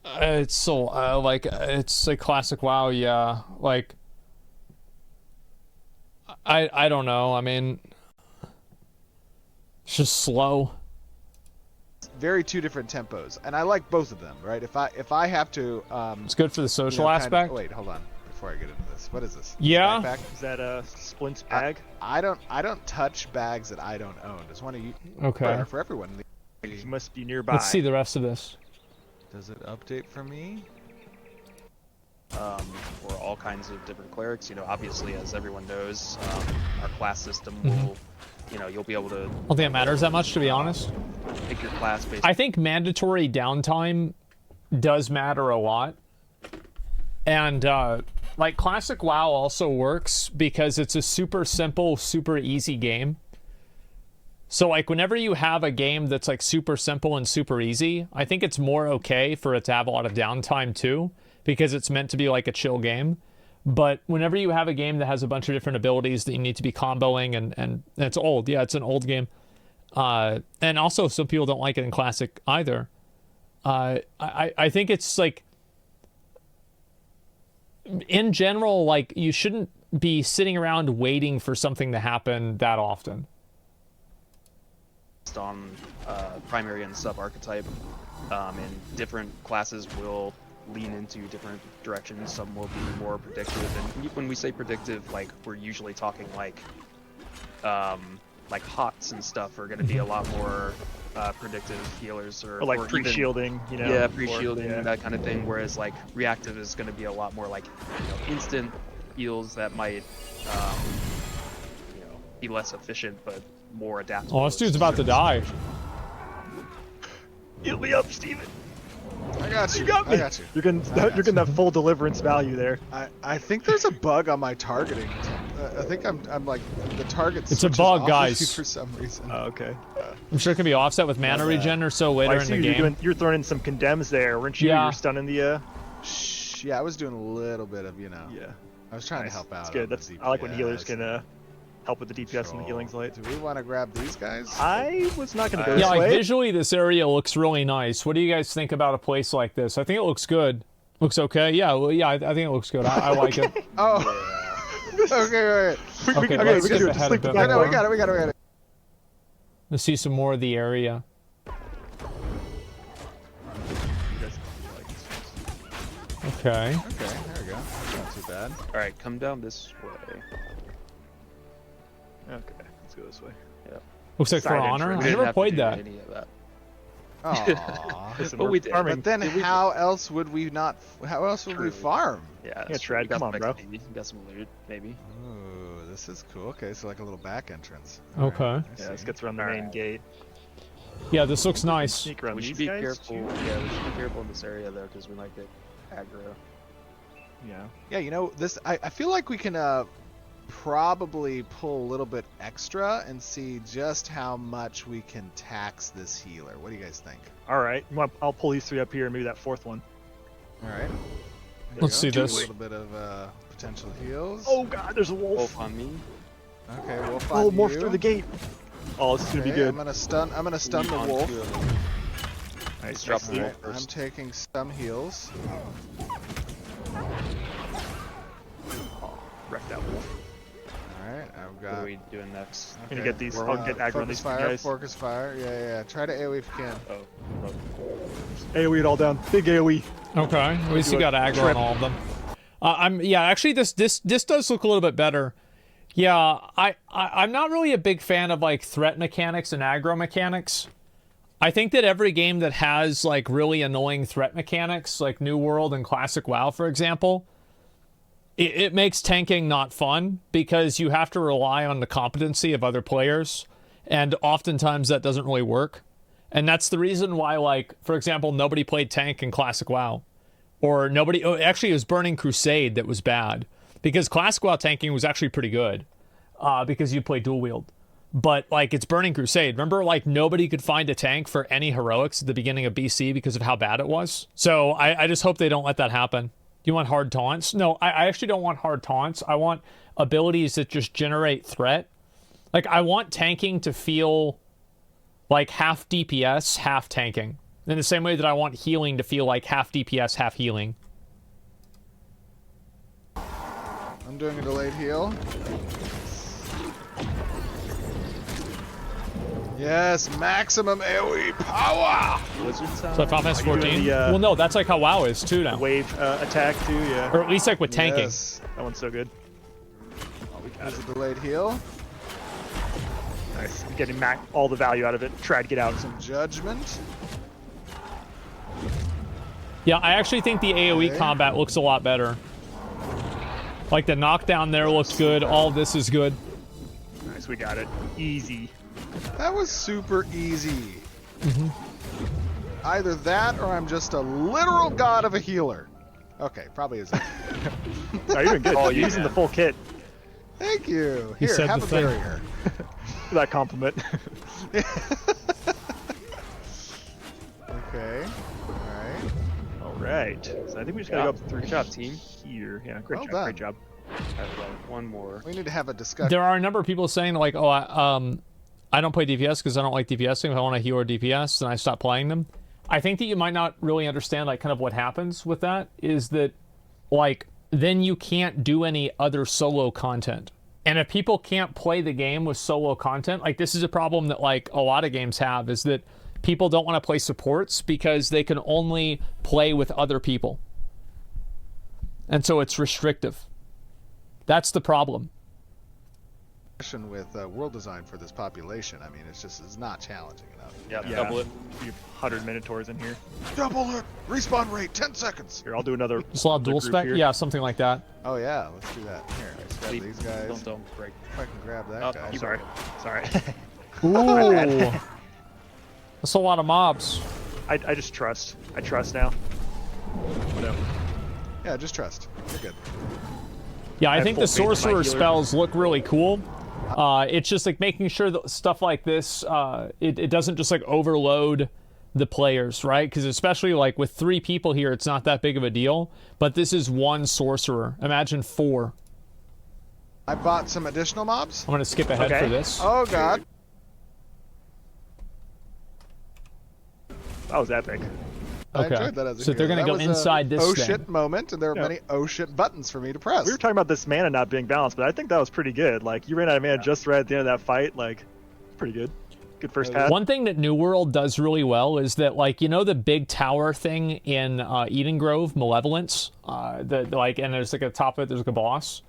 it's so, like, it's a classic WoW, yeah. Like, I don't know. I mean, it's just slow. Very two different tempos, and I like both of them, right? If I have to, It's good for the social kind of- aspect. wait, hold on. before I get into this. What is this? Yeah. Backpack? Is that a Splint's bag? I don't touch bags that I don't own. Does one of you? Okay. For everyone. You must be nearby. Let's see the rest of this. Does it update for me? For all kinds of different clerics, you know, obviously, as everyone knows, our class system Mm-hmm. will, you know, you'll be able to I don't think it matters that much, to be honest. pick your class based. I think mandatory downtime does matter a lot. And, like, Classic WoW also works because it's a super simple, super easy game. So, like, whenever you have a game that's, like, super simple and super easy, I think it's more okay for it to have a lot of downtime, too, because it's meant to be, like, a chill game. But whenever you have a game that has a bunch of different abilities that you need to be comboing, and it's old. Yeah, it's an old game. And also, some people don't like it in Classic either. I think it's, like, in general, like, you shouldn't be sitting around waiting for something to happen that often. On primary and sub archetype, and different classes will lean into different directions. Some will be more predictive, and when we say predictive, like, we're usually talking like HOTS and stuff are going to be a lot more predictive healers, Or like or even- pre-shielding, you know? yeah, pre-shielding, yeah. that kind of thing. Whereas like reactive is going to be a lot more like, you know, instant heals that might you know, be less efficient but more adaptable. Oh, this dude's about to die. Heal me up, Steven. I got you. You got me. I got you. You're getting that full deliverance value there. I think there's a bug on my targeting. I think I'm like the target. It's a switches bug, off guys. for some reason. Oh, okay. I'm sure it can be offset with mana regen or so later I in see the you're game. you're throwing in some condemns there, weren't you? Yeah. You're stunning the. Shh, yeah, I was doing a little bit of, you know. Yeah. I was trying Nice. to help out. That's good. on the That's I like when healers DPS. can help with the DPS and the healing's light. Do we want to grab these guys? I was not gonna go Yeah, this like way. visually, this area looks really nice. What do you guys think about a place like this? I think it looks good. Looks okay. Yeah, well, yeah, I think it looks good. I like it. Oh. okay, right. Okay, okay, let's we can skip do it. ahead Just a leave bit the I know, more. we got it. Let's see some more of the area. Okay. Okay, there we go. That's not too bad. All right, come down this way. Okay, let's go this way. Looks like For Side Honor. entrance. I We didn't never have to played do that. any of that. Aww. Listen, But we're we did. farming. But then how else would we not? How else would we True. farm? Yeah, Yeah, true. Trad, We got come some on, bro. XP, we got some loot, maybe. Ooh, this is cool. Okay, so like a little back entrance. Okay. I Yeah, this see. gets around the Alright. main gate. Yeah, this looks nice. Sneak around We these should be guys. careful. Yeah, we should be careful in this area though, because we might get aggro. Yeah. Yeah, you know this. I feel like we can probably pull a little bit extra and see just how much we can tax this healer. What do you guys think? All right. I'll pull these three up here and maybe that fourth one. All right. Let's see Do this. A little bit of potential heals. Oh God, there's a wolf. Wolf on me. Okay, wolf Oh, on morph you. through the gate. Oh, this is gonna be Okay, good. I'm gonna stun the On wolf. two of them. Nice. drop nice. the All wolf right, I'm first. taking some heals. Wreck that wolf. All right, I've What got. are we doing next? I'm gonna get these. We're I'll get aggro on focus these two fire, guys. focus fire. Yeah. Try to AoE if you can. Oh, AoE it all down. Big AoE. Okay. At least do you a got aggro on trip. all of them. Actually this does look a little bit better. Yeah, I'm not really a big fan of like threat mechanics and aggro mechanics. I think that every game that has like really annoying threat mechanics, like New World and Classic WoW, for example, it makes tanking not fun because you have to rely on the competency of other players, and oftentimes that doesn't really work. And that's the reason why, like, for example, nobody played tank in Classic WoW. Or nobody... Oh, actually, it was Burning Crusade that was bad. Because Classic WoW tanking was actually pretty good. Because you play dual wield. But, like, it's Burning Crusade. Remember, like, nobody could find a tank for any heroics at the beginning of BC because of how bad it was? So I just hope they don't let that happen. You want hard taunts? No, I actually don't want hard taunts. I want abilities that just generate threat. Like, I want tanking to feel like half DPS, half tanking. In the same way that I want healing to feel like half DPS, half healing. I'm doing a delayed heal. Yes, maximum AoE power. Blizzard sound. So Final Fantasy Are you doing 14. the, Well, no, that's like how WoW is too now, Wave attack too, yeah. or at least like with tanking. Yes. That one's so good. Oh, we got There's it. a delayed heal. Nice. Getting all the value out of it. Try to get out. Some judgment. Yeah, I actually think the AoE Okay. combat looks a lot better. Like the knockdown there looks good. All this is good. Nice, we got it. Easy. That was super easy. Either that or I'm just a literal god of a healer. Okay, probably isn't. No, you're doing good. Oh, You're using yeah. the full kit. Thank you. He Here, said have the a thing. barrier. For that compliment. Okay. Alright. All right. So I think we just gotta go up through Good job, team. here. Yeah, great Well job. done. Great job. I have one more. We need to have a discussion. There are a number of people saying like, oh, I don't play DPS because I don't like DPSing. If I want to heal or DPS, then I stop playing them. I think that you might not really understand like kind of what happens with that is that like then you can't do any other solo content. And if people can't play the game with solo content, like this is a problem that like a lot of games have is that people don't want to play supports because they can only play with other people. And so it's restrictive. That's the problem. With world design for this population. I mean, it's not challenging enough. Yeah, Yeah. double it. We have 100 Minotaurs in here. Double it! Respawn rate, 10 seconds! Here, I'll do another. Just a lot of dual group spec? here. Yeah, something like that. Oh yeah, let's do that. Here, let's grab Sleep. these guys. Don't break. If I can grab that Oh, guy. you Sorry. Sorry. Ooh. That's a lot of mobs. I just trust. I trust now. Whatever. Yeah, just trust. You're good. Yeah, I have think full the faith in my sorcerer healer. spells look really cool. It's just like making sure that stuff like this, it doesn't just like overload the players, right? Because especially like with 3 people here, it's not that big of a deal. But this is 1 sorcerer. Imagine 4. I bought some additional mobs. I'm gonna skip ahead Okay. for this. Oh god. That was epic. I Okay. enjoyed that as a So they're hero. gonna That go was a inside this oh thing. shit moment, and there were Yeah. many oh shit buttons for me to press. We were talking about this mana not being balanced, but I think that was pretty good. Like, you ran out of mana just right at the end of that fight. Like, pretty good. Good first pass. One thing that New World does really well is that, like, you know, the big tower thing in Eden Grove, Malevolence, and there's like at the top of it, there's like a boss.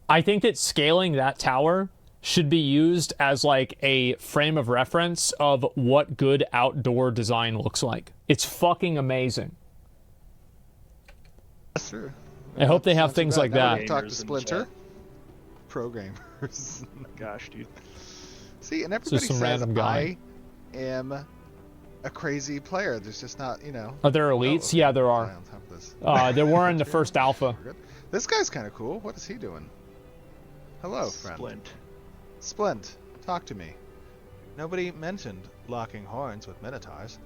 I think that scaling that tower should be used as like a frame of reference of what good outdoor design looks like. It's fucking amazing. That's true. I hope they have Not too things bad. like Now that. we can talk to Gamers in the Splinter. chat. Pro gamers. Gosh, dude. See, and everybody some says random guy. I am a crazy player. There's just not, you know. Are there elites? okay. Yeah, there are. On top of this. There were in the first alpha. We're good. This guy's kind of cool. What is he doing? Hello, friend. Splint. Splint, talk to me. Nobody mentioned locking horns with minotaurs.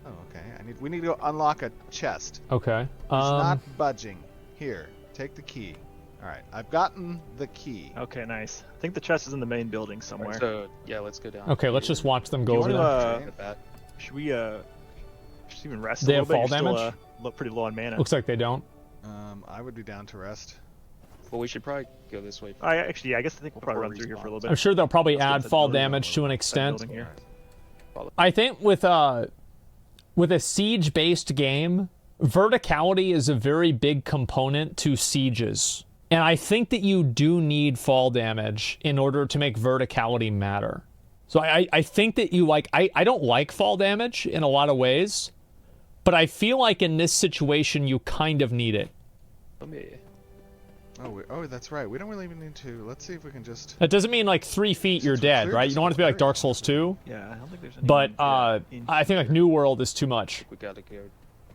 Oh, okay. We need to go unlock a chest. Okay. It's not budging. Here, take the key. All right, I've gotten the key. Okay, nice. I think the chest is in the main building somewhere. So yeah, let's go down. Okay, let's just watch them go You over wanna, there. Okay. Get that. Should we just even rest They a little have bit? fall You're damage? Still, look pretty low on mana. Looks like they don't. I would be down to rest. Well, we should probably go this way. I think we'll probably Before run through here for a little bit. I'm sure they'll probably Let's go add to the fall building. damage to an That extent. building here. I think with a siege-based game, verticality is a very big component to sieges. And I think that you do need fall damage in order to make verticality matter. So I think that you like... I don't like fall damage in a lot of ways, but I feel like in this situation you kind of need it. Let me. Oh, that's right. We don't really even need to. Let's see if we can just. That doesn't mean like 3 feet you're Since we dead, cleared right? this You don't want it to be like Dark Souls 2, Yeah, I don't think there's any. but in I think like New World is too much. We gotta go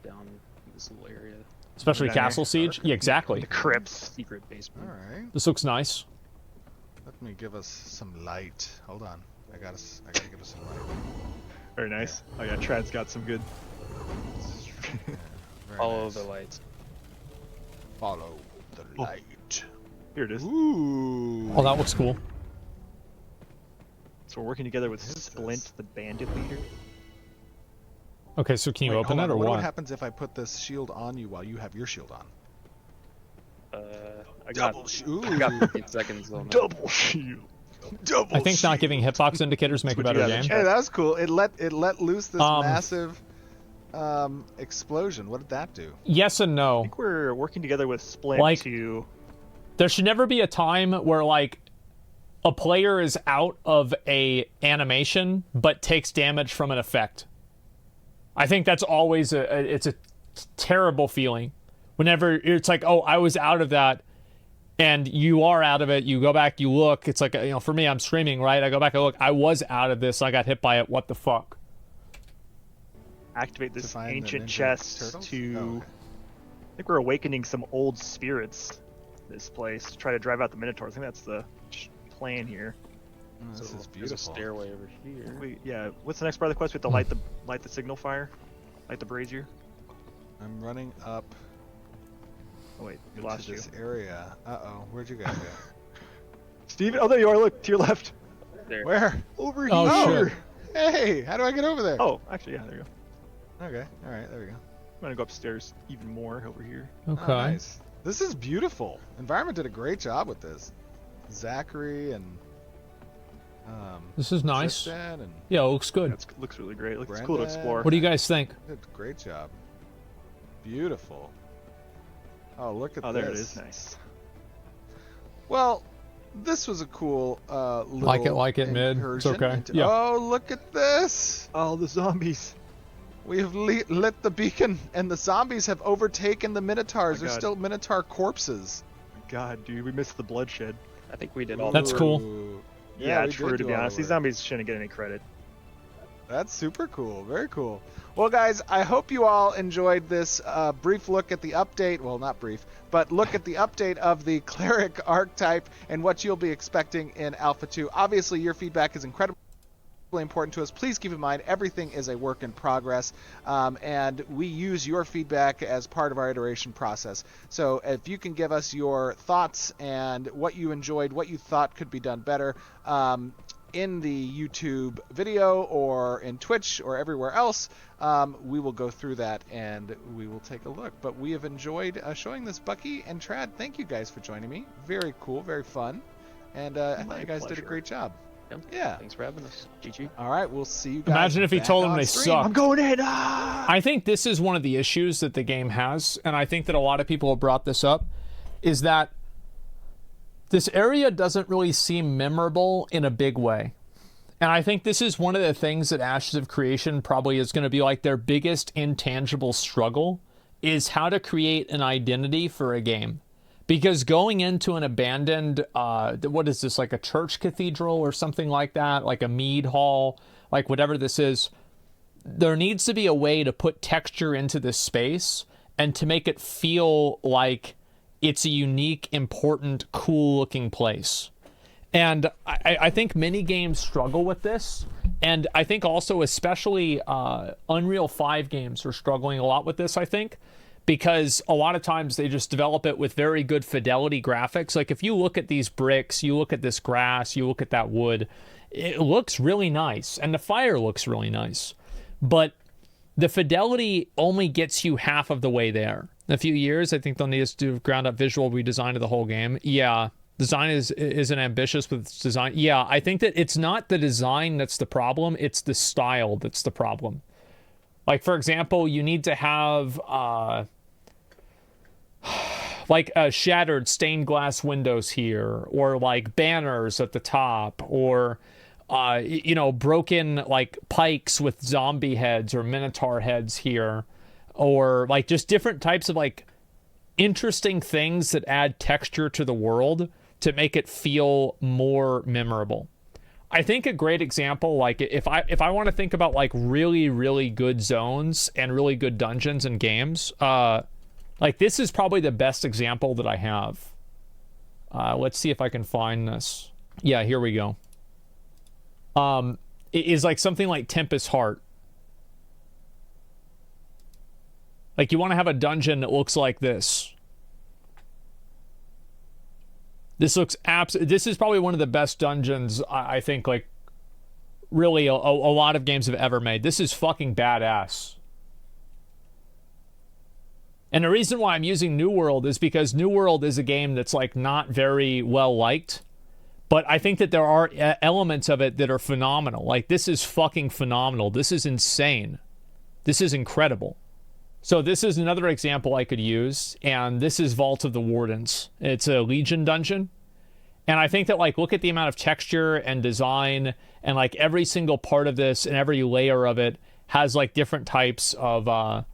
down this little area. Especially Down here. Castle Siege. Yeah, exactly. the crypts. Secret basement. All right. This looks nice. Let me give us some light. Hold on. I gotta give us some light. Very nice. Oh yeah, Trad's got some good. Very Follow nice. the lights. Follow the Oh. light. Here it is. Ooh. Oh, that looks cool. So we're working together with What is Splint, this? the bandit leader. Okay, so can you Wait, open hold it on. or I wonder what? what happens if I put this shield on you while you have your shield on? I got Ooh. I got 15 seconds on that. double shield. Double I think not shield. giving hitbox indicators make a what you better got in game. chat. Hey, that was cool. It let loose this Um, massive explosion. What did that do? Yes and I no. think we're working together with Splint Like- to. There should never be a time where like a player is out of a animation but takes damage from an effect. I think that's always it's a terrible feeling. Whenever it's like, oh, I was out of that, and you are out of it. You go back, you look. It's like, for me, I'm streaming, right? I go back, I look. I was out of this. I got hit by it. What the fuck? Activate this find the ancient ninja chest turtles? to. Oh, okay. I think we're awakening some old spirits. This place to try to drive out the minotaurs. I think that's the plan here. This is There's a beautiful. stairway over here. Yeah. What's the next part of the quest? We have to light the signal fire, light the brazier. I'm running up Oh wait, we into lost you. this area. Uh-oh. Where'd you guys go? Steven, oh there you are. Look to your left. There. Where? Over Oh, here. shit. Hey, how do I get over there? Oh, actually, yeah. There you go. Okay. All right. There we go. I'm gonna go upstairs even more over here. Okay. Oh, nice. This is beautiful. Environment did a great job with this. Zachary and This is nice. Tristan and Yeah, it looks good. That looks really great. It's cool to Brenda. explore. What do you guys think? did a great job. Beautiful. Oh, look at Oh, this. there it is. Nice. Well, this was a cool little Like it, mid. It's incursion okay. into- Yeah. Oh, look at this. Oh, the zombies. We have lit the beacon, and the zombies have overtaken the minotaurs. Oh my There's God. still minotaur corpses. God, dude, we missed the bloodshed. I think we did all. That's the cool. Ooh. Yeah, we true did to do be all the honest. These work. zombies shouldn't get any credit. That's super cool. Very cool. Well, guys, I hope you all enjoyed this brief look at the update. Well, not brief, but look at the update of the cleric archetype and what you'll be expecting in Alpha 2. Obviously, your feedback is incredibly important to us. Please keep in mind everything is a work in progress, and we use your feedback as part of our iteration process. So if you can give us your thoughts and what you enjoyed, what you thought could be done better, in the YouTube video or in Twitch or everywhere else, we will go through that and we will take a look. But we have enjoyed showing this. Bucky and Trad, thank you guys for joining me. Very cool, very fun, and I thought you guys did a pleasure. great job. Yep. Yeah. Thanks for having us. GG. All right, we'll see you guys. Imagine if he back told them on they stream. suck. I'm going in. Ah! I think this is one of the issues that the game has, and I think that a lot of people have brought this up, is that this area doesn't really seem memorable in a big way. And I think this is one of the things that Ashes of Creation probably is going to be like their biggest intangible struggle, is how to create an identity for a game. Because going into an abandoned, what is this, like a church cathedral or something like that, like a mead hall, like whatever this is, there needs to be a way to put texture into this space and to make it feel like it's a unique, important, cool-looking place. And I think many games struggle with this. And I think also especially Unreal 5 games are struggling a lot with this, I think. Because a lot of times they just develop it with very good fidelity graphics. Like if you look at these bricks, you look at this grass, you look at that wood, it looks really nice. And the fire looks really nice. But the fidelity only gets you half of the way there. In a few years, I think they'll need us to do ground up visual redesign of the whole game. Yeah, design isn't ambitious with its design. Yeah, I think that it's not the design that's the problem, it's the style that's the problem. Like, for example, you need to have like shattered stained glass windows here, or like banners at the top, or broken like pikes with zombie heads or minotaur heads here, or like just different types of like interesting things that add texture to the world to make it feel more memorable. I think a great example, like if I want to think about like really, really good zones and really good dungeons and games, like this is probably the best example that I have. Let's see if I can find this. Yeah, here we go. It is like something like Tempest Heart. Like you want to have a dungeon that looks like this. This looks this is probably one of the best dungeons I think like really a lot of games have ever made. This is fucking badass. And the reason why I'm using New World is because New World is a game that's like not very well liked, But I think that there are elements of it that are phenomenal. Like, this is fucking phenomenal. This is insane. This is incredible. So this is another example I could use, and this is Vault of the Wardens. It's a Legion dungeon. And I think that, like, look at the amount of texture and design, and, like, every single part of this and every layer of it has, like, different types of,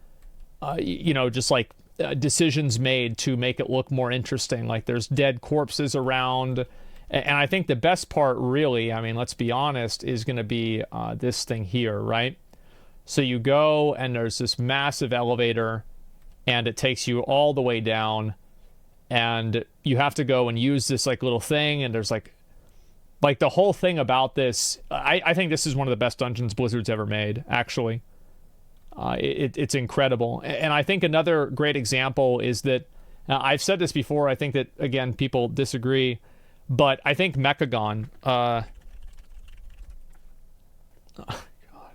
you know, just, like, decisions made to make it look more interesting. Like, there's dead corpses around. And I think the best part, really, I mean, let's be honest, is going to be this thing here, right? So you go, and there's this massive elevator, and it takes you all the way down, and you have to go and use this, like, little thing, and there's, like the whole thing about this, I think this is one of the best dungeons Blizzard's ever made, actually. It's incredible. And I think another great example is that, I've said this before, I think that, again, people disagree, but I think Mechagon, God, I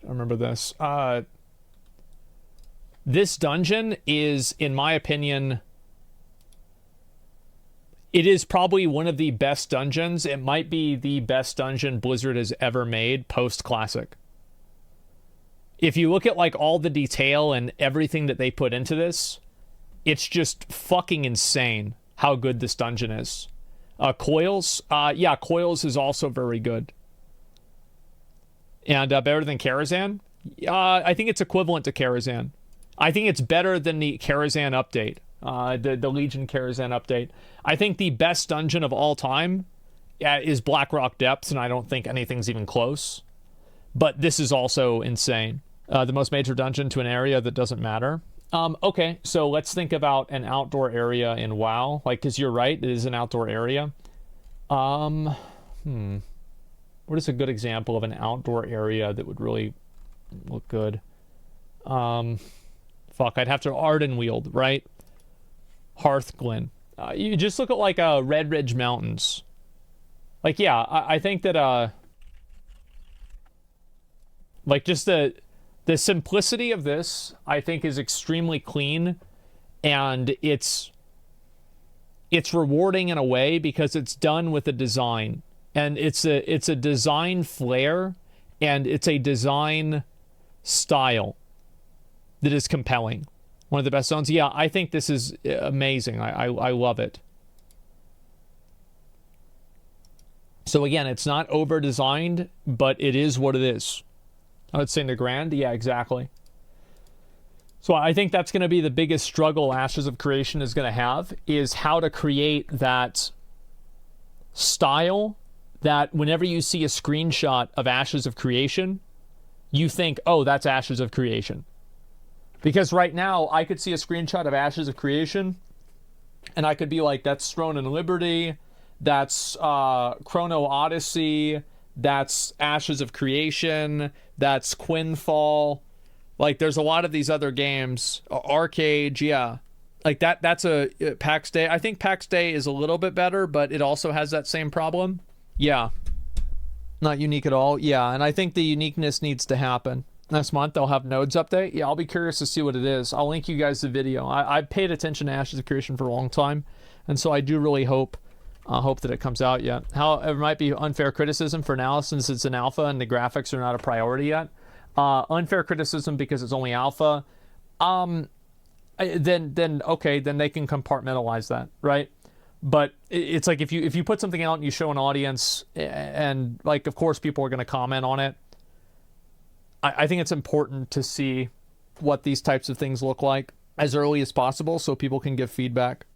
remember this. This dungeon is, in my opinion, it is probably one of the best dungeons. It might be the best dungeon Blizzard has ever made post-Classic. If you look at, like, all the detail and everything that they put into this, it's just fucking insane how good this dungeon is. Coils? Yeah, Coils is also very good. And better than Karazhan? I think it's equivalent to Karazhan. I think it's better than the Karazhan update. The Legion Karazhan update. I think the best dungeon of all time is Blackrock Depths, and I don't think anything's even close. But this is also insane. The most major dungeon to an area that doesn't matter. Okay, so let's think about an outdoor area in WoW. Like, because you're right, it is an outdoor area. What is a good example of an outdoor area that would really look good? Fuck, I'd have to Ardenweald, right? Hearthglen. You just look at, like, Red Ridge Mountains. Like, yeah, I think that, like, just the simplicity of this, I think, is extremely clean, and it's rewarding in a way because it's done with a design, and it's a design flair, and it's a design style that is compelling. One of the best zones. Yeah, I think this is amazing. I love it. So again, it's not over designed, but it is what it is. I would say Nagrand. Yeah, exactly. So I think that's going to be the biggest struggle Ashes of Creation is going to have, is how to create that style that whenever you see a screenshot of Ashes of Creation, you think, oh, that's Ashes of Creation. Because right now, I could see a screenshot of Ashes of Creation, and I could be like, that's Throne and Liberty, that's Chrono Odyssey, that's Ashes of Creation, that's Quinfall. Like, there's a lot of these other games. Arcade, yeah. Like, that's a PAX Day. I think PAX Day is a little bit better, but it also has that same problem. Yeah. Not unique at all. Yeah, and I think the uniqueness needs to happen. Next month, they'll have nodes update. Yeah, I'll be curious to see what it is. I'll link you guys the video. I've paid attention to Ashes of Creation for a long time, and so I do really hope that it comes out yet. However, it might be unfair criticism for now, since it's an alpha and the graphics are not a priority yet. Unfair criticism because it's only alpha. Then okay, then they can compartmentalize that, right? But it's like if you put something out and you show an audience, and, like, of course people are going to comment on it. I think it's important to see what these types of things look like as early as possible so people can give feedback.